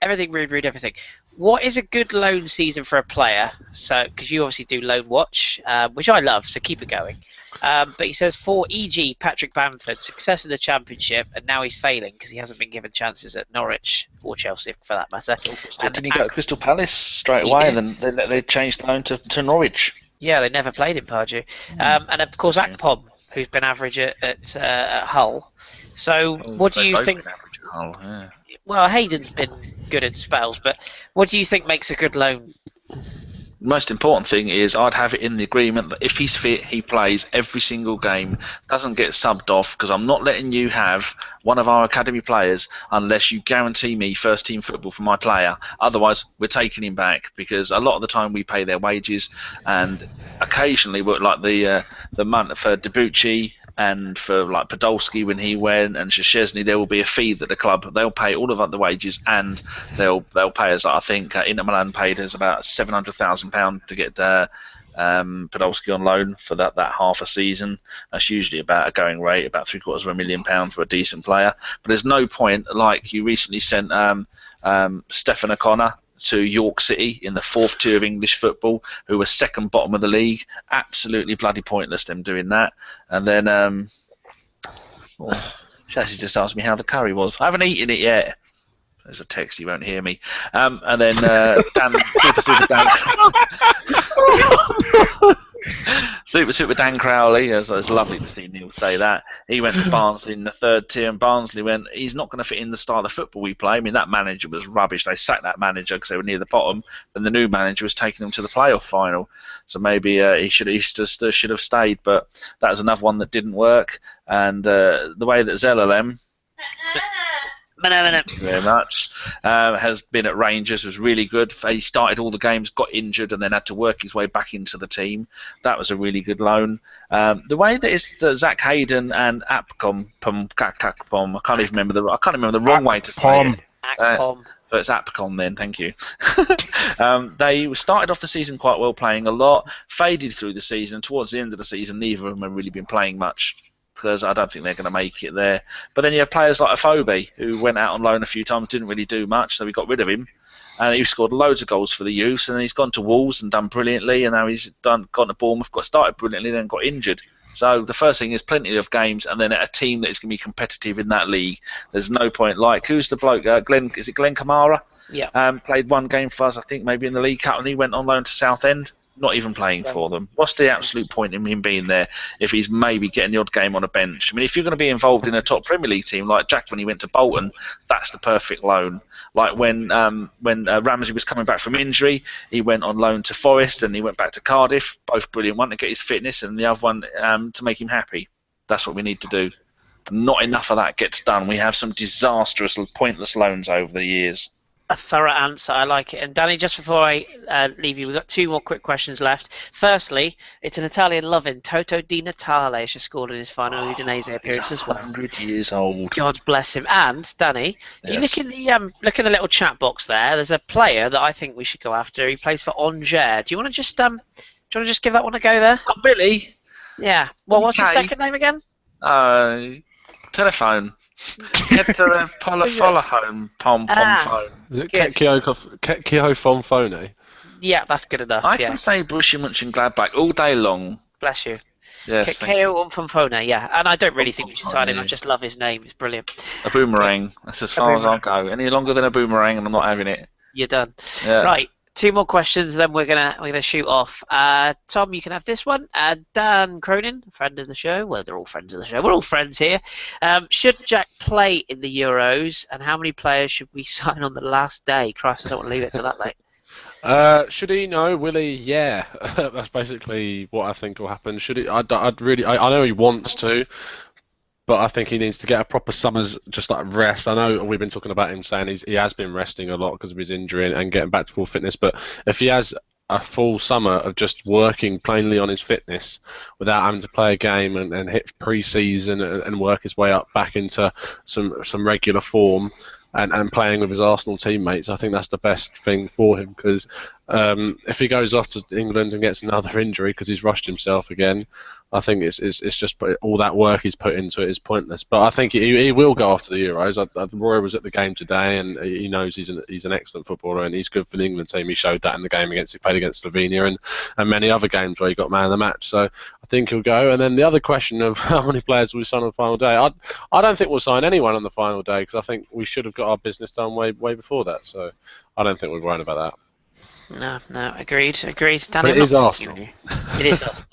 Everything, read everything. What is a good loan season for a player? So, because you obviously do Loan Watch, which I love, so keep it going. But he says, for e.g. Patrick Bamford, success in the Championship, and now he's failing because he hasn't been given chances at Norwich or Chelsea, for that matter. Didn't he go to Crystal Palace straight away, and then they changed the loan to Norwich? Yeah, they never played him, Pardew. And of course, Akpom, who's been average at Hull. So, what do you think? Average at Hull, yeah. Well, Hayden's been good at spells, but what do you think makes a good loan? The most important thing is I'd have it in the agreement that if he's fit, he plays every single game, doesn't get subbed off, because I'm not letting you have one of our academy players unless you guarantee me first team football for my player. Otherwise, we're taking him back, because a lot of the time we pay their wages, and occasionally, like the month for Debuchy and for like Podolski when he went, and Szczesny, there will be a fee that the club, they'll pay all of the wages, and they'll pay us. I think Inter Milan paid us about £700,000 to get Podolski on loan for that half a season. That's usually about a going rate, about £750,000 for a decent player. But there's no point, like you recently sent Stefan O'Connor to York City in the fourth tier of English football, who was second bottom of the league. Absolutely bloody pointless them doing that. And then Shazzy just asked me how the curry was. I haven't eaten it yet. There's a text, he won't hear me. And then Super Dan Super Dan Crowley, it's lovely to see Neil say that. He went to Barnsley in the third tier, and Barnsley went, he's not going to fit in the style of football we play. I mean, that manager was rubbish. They sacked that manager because they were near the bottom, and the new manager was taking them to the playoff final. So maybe he should have stayed, but that was another one that didn't work. And the way that Zelalem... Thank you very much. Has been at Rangers, was really good. He started all the games, got injured, and then had to work his way back into the team. That was a really good loan. The way that Zach Hayden and Apcom, I can't even remember the wrong way to say it. Akpom. So it's Apcom then, thank you. They started off the season quite well, playing a lot, faded through the season. Towards the end of the season, neither of them have really been playing much, because I don't think they're going to make it there. But then you have players like Afobe, who went out on loan a few times, didn't really do much, so we got rid of him. And he scored loads of goals for the youth, and then he's gone to Wolves and done brilliantly, and now he's gone to Bournemouth, started brilliantly, then got injured. So the first thing is plenty of games, and then at a team that is going to be competitive in that league. There's no point. Like, who's the bloke? Glenn Kamara? Yeah. Played one game for us, I think, maybe in the League Cup, and he went on loan to Southend. not even playing for them. What's the absolute point in him being there if he's maybe getting the odd game on a bench? I mean, if you're going to be involved in a top Premier League team like Jack when he went to Bolton, that's the perfect loan. Like when Ramsey was coming back from injury, he went on loan to Forest and he went back to Cardiff. Both brilliant. One to get his fitness and the other one to make him happy. That's what we need to do. Not enough of that gets done. We have some disastrous, pointless loans over the years. A thorough answer, I like it. And Danny, just before I leave you, we've got 2 more quick questions left. Firstly, it's an Italian loving. Toto Di Natale has just scored in his final Udinese appearance as well. 100 years old. God bless him. And Danny, you Yes. look in the little chat box there. There's a player that I think we should go after. He plays for Angers. Do you want to just give that one a go there? Oh, Billy. Yeah. Well, what's his Okay. second name again? Telephone. Get to the follow home phone. Is it Good. Kekio Fonfone? Yeah, that's good enough. I yeah. can say Borussia Mönchengladbach all day long. Bless you. Yes, thank you. Keo Umfamfone, yeah. And I don't really think we should sign him. I yeah. just love his name. It's brilliant. A boomerang. That's as far as I'll go. Any longer than a boomerang, and I'm not having it. You're done. Yeah. Right. 2 more questions, then we're gonna shoot off. Tom, you can have this one. Dan Cronin, friend of the show. Well, they're all friends of the show. We're all friends here. Should Jack play in the Euros, and how many players should we sign on the last day? Christ, I don't want to leave it to that late. Should he? No. Will he? Yeah. That's basically what I think will happen. Should he? I know he wants to, but I think he needs to get a proper summer's just like rest. I know we've been talking about him saying he has been resting a lot because of his injury and getting back to full fitness. But if he has a full summer of just working plainly on his fitness without having to play a game and hit pre-season and work his way up back into some regular form and playing with his Arsenal teammates, I think that's the best thing for him because if he goes off to England and gets another injury because he's rushed himself again, I think it's just all that work he's put into it is pointless. But I think he will go after the Euros. Roy was at the game today and he knows he's an excellent footballer and he's good for the England team. He showed that in the game he played against Slovenia and many other games where he got man of the match. So I think he'll go. And then the other question of how many players will we sign on the final day? I don't think we'll sign anyone on the final day because I think we should have got our business done way before that. So I don't think we're worrying about that. No, agreed. Danny, But it is Arsenal. It is Arsenal.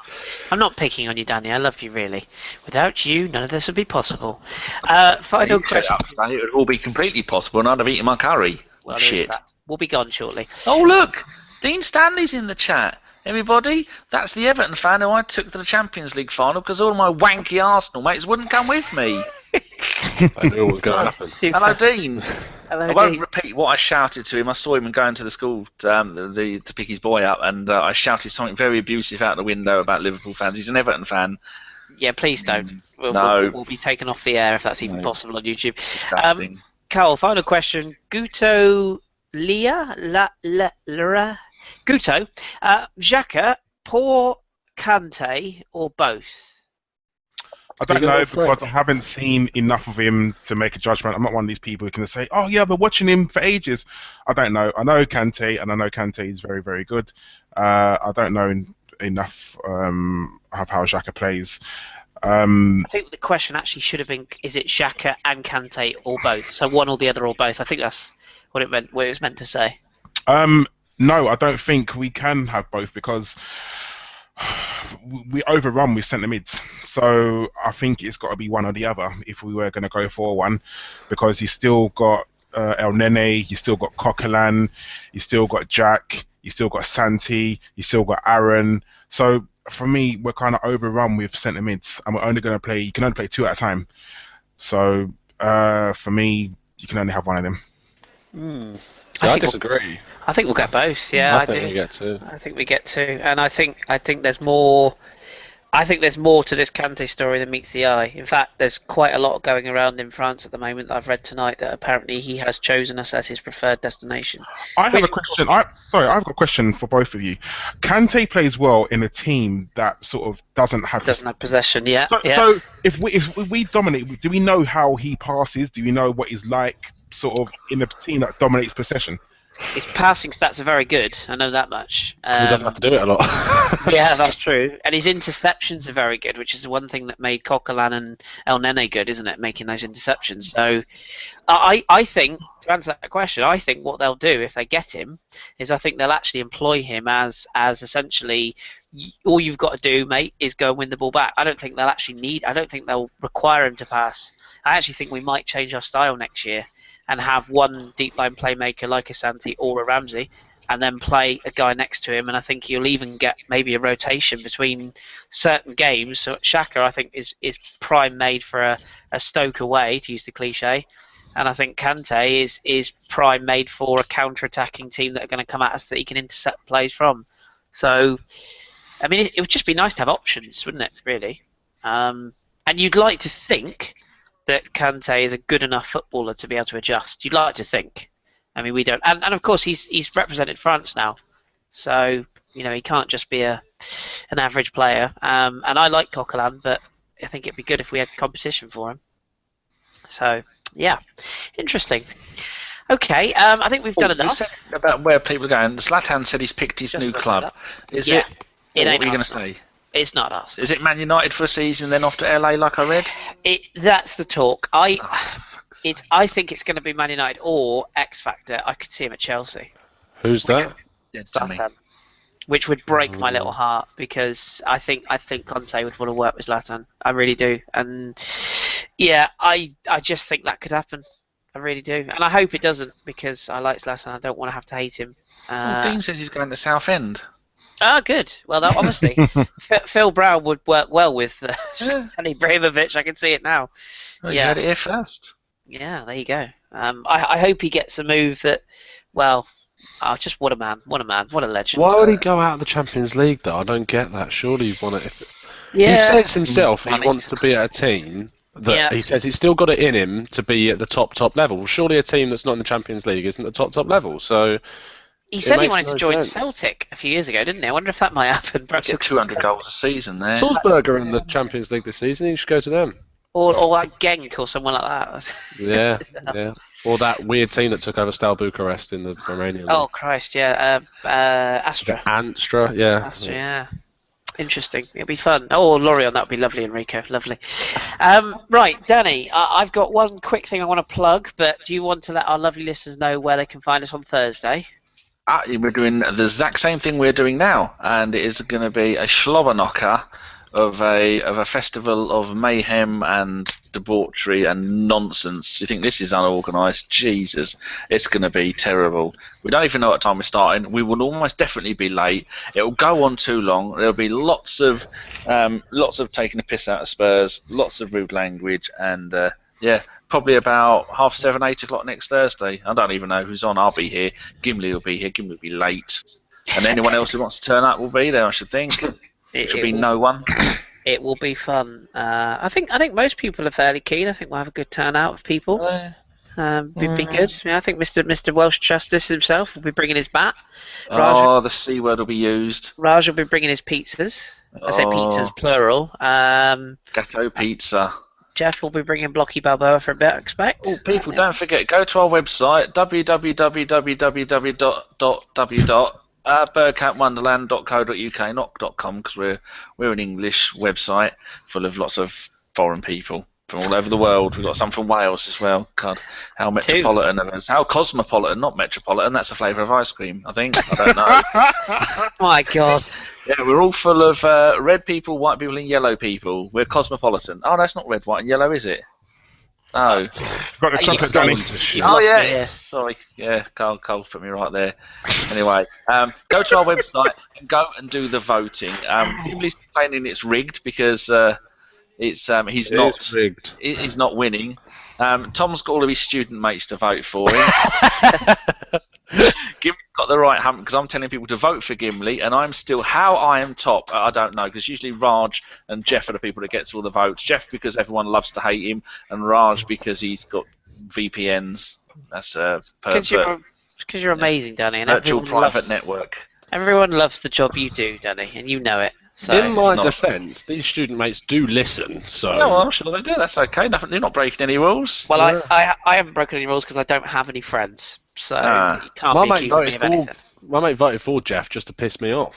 I'm not picking on you, Danny. I love you, really. Without you, none of this would be possible. Final You set question. up, Stanley, it would all be completely possible and I'd have eaten my curry. Well, there's Shit. that. We'll be gone shortly. Oh, look! Dean Stanley's in the chat. Everybody, that's the Everton fan who I took to the Champions League final because all my wanky Arsenal mates wouldn't come with me. I knew what was going to happen. Hello, Dean. Hello, I won't Dean. repeat what I shouted to him. I saw him going to the school to pick his boy up, and I shouted something very abusive out the window about Liverpool fans. He's an Everton fan. Yeah, please don't. No. We'll be taken off the air if that's even possible on YouTube. Disgusting. Carl, final question. Guto Lara. Guto, Xhaka, Poor Kante, or both? I don't You got know a friend. because I haven't seen enough of him to make a judgment. I'm not one of these people who can say, "Oh yeah, I've been watching him for ages." I don't know. I know Kante, and I know Kante is very, very good. I don't know enough of how Xhaka plays. I think the question actually should have been: is it Xhaka and Kante, or both? So one or the other, or both. I think that's what it meant. What it was meant to say. No, I don't think we can have both because we overrun with centre mids. So I think it's got to be one or the other if we were going to go for one, because he's still got El Nene, he's still got Coquelin, he's still got Jack, he's still got Santi, he's still got Aaron. So for me, we're kind of overrun with centre mids, and we're only going to play. You can only play 2 at a time. So for me, you can only have one of them. I disagree. I think we'll get both. Yeah, I think do. we get two. I think we get two, and I think there's more. I think there's more to this Kante story than meets the eye. In fact, there's quite a lot going around in France at the moment that I've read tonight that apparently he has chosen us as his preferred destination. I have a question. I've got a question for both of you. Kante plays well in a team that sort of doesn't have possession. Yeah. So if we dominate, do we know how he passes? Do we know what he's like, sort of in a team that dominates possession? His passing stats are very good. I know that much. Because he doesn't have to do it a lot. Yeah, that's true. And his interceptions are very good, which is the one thing that made Coquelin and El Nene good, isn't it? Making those interceptions. So I think, to answer that question, I think what they'll do if they get him is I think they'll actually employ him as essentially all you've got to do, mate, is go and win the ball back. I don't think they'll require him to pass. I actually think we might change our style next year and have one deep line playmaker like a Santi or a Ramsey, and then play a guy next to him. And I think you'll even get maybe a rotation between certain games. So Xhaka, I think, is prime made for a Stoke away, to use the cliche. And I think Kante is prime made for a counter-attacking team that are going to come at us that he can intercept plays from. So, I mean, it would just be nice to have options, wouldn't it, really? And you'd like to think that Kante is a good enough footballer to be able to adjust. You'd like to think. I mean, we don't. And of course, he's represented France now. So, he can't just be an average player. And I like Coquelin, but I think it'd be good if we had competition for him. So, yeah. Interesting. Okay, I think we've done enough. You said about where people are going. Zlatan said he's picked his new club. Is it? What were you going to say? It's not us. Is it Man United for a season, then off to LA, like I read? That's the talk. I think it's going to be Man United or X Factor. I could see him at Chelsea. Who's that? Yeah, Zlatan. Which would break my little heart, because I think Conte would want to work with Zlatan. I really do. And yeah, I just think that could happen. I really do. And I hope it doesn't, because I like Zlatan. I don't want to have to hate him. Dean says he's going to Southend. Oh, good. Well, obviously, Phil Brown would work well with Zlatan Ibrahimovic. I can see it now. Well, you heard it here first. Yeah, there you go. I hope he gets a move that, well, just what a man, what a legend. Why would he go out of the Champions League, though? I don't get that. Surely he'd want it. Yeah. He says himself he wants to be at a team that he says he's still got it in him to be at the top level. Surely a team that's not in the Champions League isn't the top level. So he said he wanted to join Celtic a few years ago, didn't he? I wonder if that might happen. Perhaps 200 goals a season there. Salzburg are in the Champions League this season. He should go to them. Or like Genk or someone like that. Yeah. Or that weird team that took over Steaua Bucharest in the Romanian league. Oh Christ, yeah. Astra. Anstra, yeah. Astra, yeah. Interesting. It'll be fun. Oh, Lorient, that would be lovely, Enrico. Lovely. Right, Danny, I've got one quick thing I want to plug, but do you want to let our lovely listeners know where they can find us on Thursday? We're doing the exact same thing we're doing now, and it is going to be a slobber knocker of a festival of mayhem and debauchery and nonsense. You think this is unorganised? Jesus, it's going to be terrible. We don't even know what time we're starting. We will almost definitely be late. It will go on too long. There'll be lots of taking a piss out of Spurs, lots of rude language, and probably about 7:30, 8 o'clock next Thursday. I don't even know who's on. I'll be here. Gimli will be here. Gimli will be late, and anyone else who wants to turn up will be there, I should think. It will be no one. It will be fun. I think most people are fairly keen. I think we'll have a good turnout of people. Be good. Yeah, I think Mr. Welsh Justice himself will be bringing his bat. The C word will be used. Raj will be bringing his pizzas. I say pizzas plural. Gatto pizza. Jeff will be bringing Blocky Balboa for a bit, I expect. Oh, people, don't forget, go to our website, www.birdcatwonderland.co.uk, not .com, because we're an English website full of lots of foreign people from all over the world. We've got some from Wales as well. God, how metropolitan of us. How cosmopolitan, not metropolitan. That's a flavour of ice cream, I think. I don't know. My God. Yeah, we're all full of red people, white people, and yellow people. We're cosmopolitan. Oh, that's not red, white, and yellow, is it? No. Got the chocolate, Danny. Oh, yeah. Sorry. Yeah, Carl put me right there. Anyway, go to our website and go and do the voting. Gimli's complaining it's rigged because he's not winning. Tom's got all of his student mates to vote for him. Gimli's got the right hump because I'm telling people to vote for Gimli, and I'm still how I am top. I don't know, because usually Raj and Jeff are the people that gets all the votes. Jeff because everyone loves to hate him, and Raj because he's got VPNs. That's because you're amazing, Danny. And virtual private network. Everyone loves the job you do, Danny, and you know it. So in my defence, these student mates do listen. So well, I'm sure they do. That's okay. They're not breaking any rules. Well, I haven't broken any rules because I don't have any friends. So Ah. you can't My be mate accusing me voted of for anything. my mate voted for Jeff just to piss me off.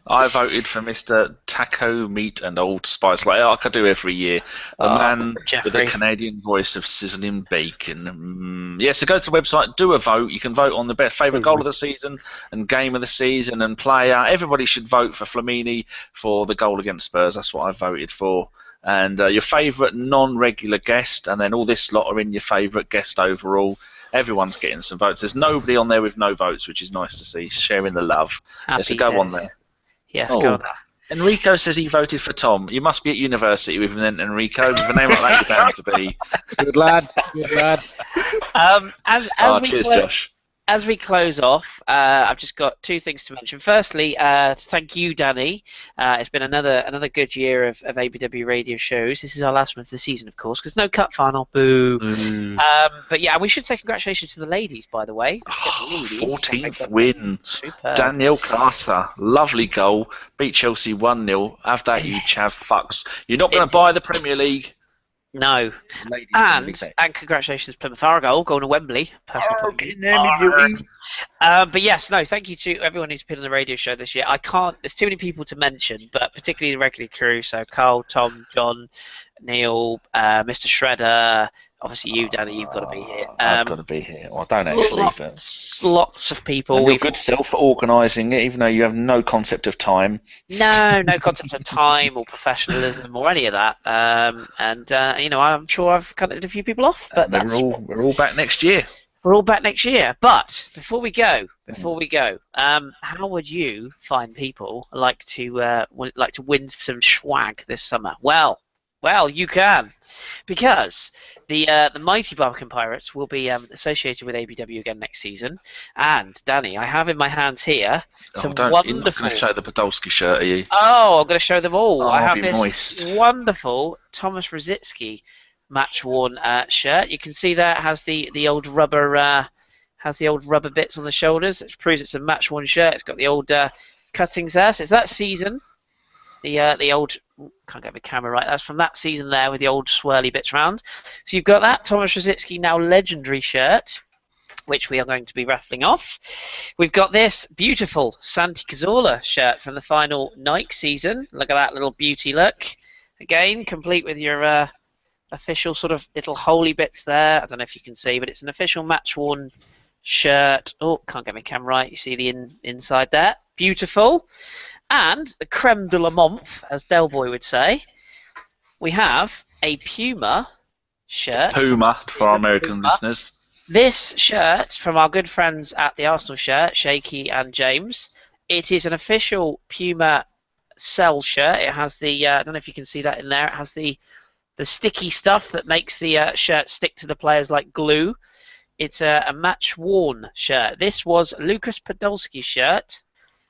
I voted for Mr. Taco Meat and Old Spice, like I do every year. The man with the Jeffrey. Canadian voice of sizzling bacon. So go to the website, do a vote. You can vote on the best favourite goal of the season and game of the season and player. Everybody should vote for Flamini for the goal against Spurs. That's what I voted for. And your favourite non-regular guest, and then all this lot are in your favourite guest overall. Everyone's getting some votes. There's nobody on there with no votes, which is nice to see. Sharing the love. So Happy go on days. there. Yes, Oh. go on there. Enrico says he voted for Tom. You must be at university with an Enrico. With a name like that, you're bound to be. Good lad. Good lad. Cheers, Josh. As we close off, I've just got two things to mention. Firstly, to thank you, Danny. It's been another good year of ABW radio shows. This is our last one of the season, of course, because no cup final. Boo. But yeah, we should say congratulations to the ladies, by the way. 14th win. Super. Danielle Carter, lovely goal. Beat Chelsea 1-0. Have that, you chav fucks. You're not going to buy the Premier League. No. Ladies, And congratulations, Plymouth Argyle, going to Wembley. Personal point of view. getting there, me beauty. But yes, no, thank you to everyone who's been on the radio show this year. There's too many people to mention, but particularly the regular crew, so Carl, Tom, John, Neil, Mr. Shredder, obviously you, Danny, you've got to be here. I've got to be here. Well, I don't actually, but... Lots of people. And your good self for organising it, even though you have no concept of time. No concept of time or professionalism or any of that. I'm sure I've cut a few people off, but we're all back next year. We're all back next year. But before we go, how would you find people like to win some swag this summer? Well, you can, because the mighty Barbican Pirates will be associated with ABW again next season. And Danny, I have in my hands here some wonderful. You're not going to show the Podolski shirt, are you? Oh, I'm going to show them all. Oh, I have be this moist. wonderful Thomas Rositzky match-worn shirt. You can see there it has the old rubber bits on the shoulders. It proves it's a match-worn shirt. It's got the old cuttings there. So it's that season. The old, can't get the camera right, that's from that season there with the old swirly bits round. So you've got that Thomas Rositzky now legendary shirt, which we are going to be raffling off. We've got this beautiful Santi Cazorla shirt from the final Nike season. Look at that little beauty look. Again, complete with your official sort of little holy bits there. I don't know if you can see, but it's an official match-worn shirt. Oh, can't get my camera right. You see the inside there. Beautiful. And the creme de la month, as Del Boy would say, we have a Puma shirt. Puma for our American listeners. This shirt from our good friends at the Arsenal shirt, Shaky and James. It is an official Puma cell shirt. It has the I don't know if you can see that in there. It has the sticky stuff that makes the shirt stick to the players like glue. It's a match-worn shirt. This was Lucas Podolski's shirt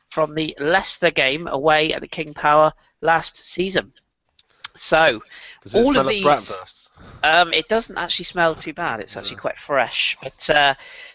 from the Leicester game away at the King Power last season. So, does it all smell of these, like Bratwurst? It doesn't actually smell too bad. It's actually quite fresh. But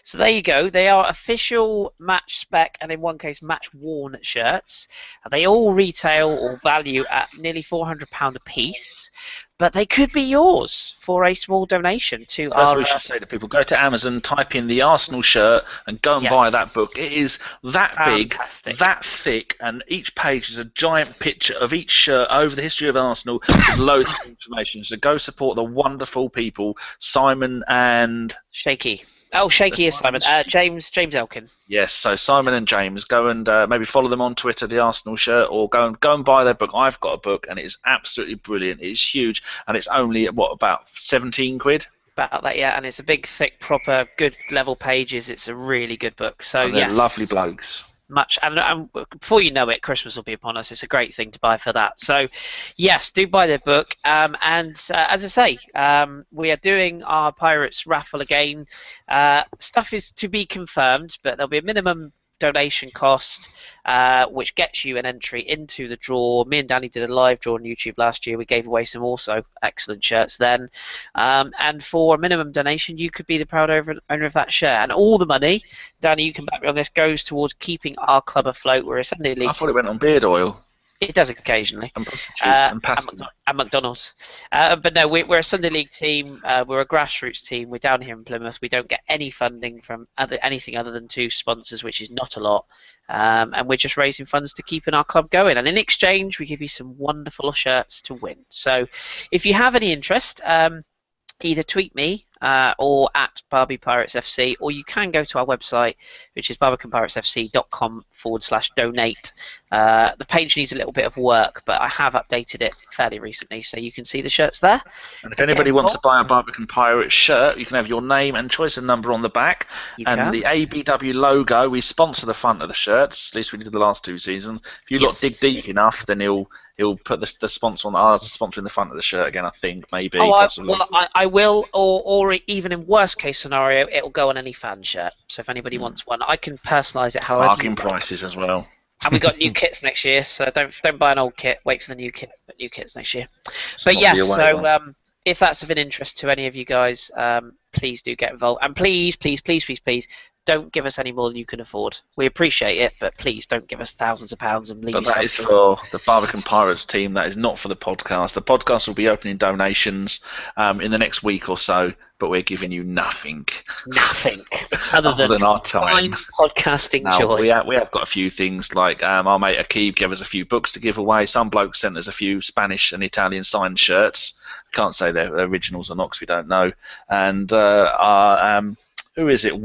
so there you go. They are official match spec and in one case match worn shirts. They all retail or value at nearly £400 a piece. But they could be yours for a small donation to First our... we should say to people, go to Amazon, type in the Arsenal shirt and go and buy that book. It is that Fantastic. big, that thick, and each page is a giant picture of each shirt over the history of Arsenal with loads of information. So go support the wonderful people, Simon and... Shaky. Oh, Shaky is Simon. James Elkin. Yes, so Simon and James, go and maybe follow them on Twitter, the Arsenal shirt, or go and buy their book. I've got a book, and it is absolutely brilliant. It's huge, and it's only about 17 quid. About that, yeah, and it's a big, thick, proper, good level pages. It's a really good book. So and they're yes, lovely blokes. And before you know it, Christmas will be upon us. It's a great thing to buy for that. So, yes, do buy their book. And as I say, we are doing our Pirates raffle again. Stuff is to be confirmed, but there'll be a minimum donation cost, which gets you an entry into the draw. Me and Danny did a live draw on YouTube last year. We gave away some also excellent shirts then. And for a minimum donation, you could be the proud owner of that shirt. And all the money, Danny, you can back me on this, goes towards keeping our club afloat. We're a Sunday league. I thought it went on beard oil. It does occasionally. And prostitutes and And, pasties. and McDonald's. But no, we're a Sunday League team. We're a grassroots team. We're down here in Plymouth. We don't get any funding from anything other than 2 sponsors, which is not a lot. And we're just raising funds to keeping our club going. And in exchange, we give you some wonderful shirts to win. So if you have any interest, either tweet me or at Barbie Pirates FC, or you can go to our website, which is barbicanpiratesfc.com/donate. The page needs a little bit of work, but I have updated it fairly recently, so you can see the shirts there. And if anybody wants to buy a Barbican Pirates shirt, you can have your name and choice of number on the back. You and can. the ABW logo, we sponsor the front of the shirts, at least we did the last 2 seasons. If you lot dig deep enough, then he'll put the sponsor on our sponsor in the front of the shirt again, I think, maybe. Possibly. I will, or even in worst case scenario, it will go on any fan shirt. So if anybody wants one, I can personalise it however. Bargain prices as well. And we got new kits next year, so don't buy an old kit. Wait for the new kit. New kits next year. But yes, so if that's of an interest to any of you guys, please do get involved. And please, don't give us any more than you can afford. We appreciate it, but please don't give us thousands of pounds and leave. But that is for the Barbican Pirates team. That is not for the podcast. The podcast will be opening donations in the next week or so, but we're giving you nothing. Nothing other than our time. Podcasting joy. We have got a few things like our mate Akib gave us a few books to give away. Some bloke sent us a few Spanish and Italian signed shirts. Can't say they're originals or not because we don't know. And who is it?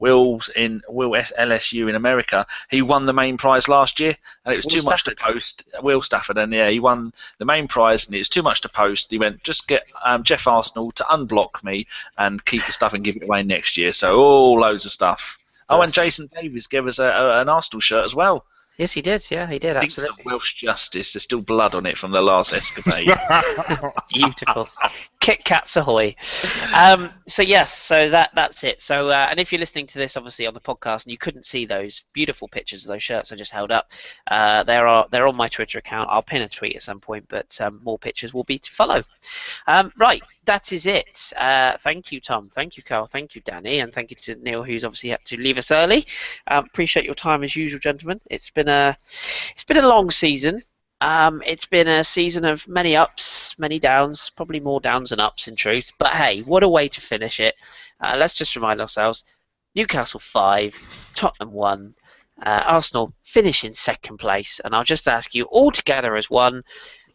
Will's in LSU in America. He won the main prize last year, and it was too much to post. Will Stafford, and he won the main prize, and it was too much to post. He went, just get Jeff Arsenal to unblock me and keep the stuff and give it away next year. So loads of stuff. Oh, and Jason Davies gave us an Arsenal shirt as well. Yes, he did. Yeah, he did. Absolutely. Of Welsh justice. There's still blood on it from the last escapade. Beautiful. Kit Kats ahoy. So yes, so that's it. So and if you're listening to this, obviously on the podcast, and you couldn't see those beautiful pictures of those shirts I just held up, they're on my Twitter account. I'll pin a tweet at some point, but more pictures will be to follow. Right, that is it. Thank you, Tom. Thank you, Carl. Thank you, Danny, and thank you to Neil, who's obviously had to leave us early. Appreciate your time as usual, gentlemen. It's been a long season. It's been a season of many ups, many downs, probably more downs than ups in truth. But hey, what a way to finish it. Let's just remind ourselves, Newcastle 5, Tottenham 1, Arsenal finish in second place. And I'll just ask you all together as one,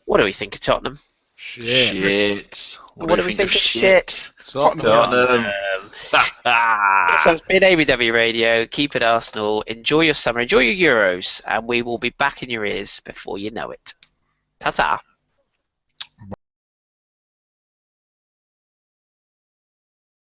what do we think of Tottenham? Shit. What do we think of shit? Tottenham. This has been ABW Radio. Keep it Arsenal. Enjoy your summer. Enjoy your Euros. And we will be back in your ears before you know it. Ta-ta.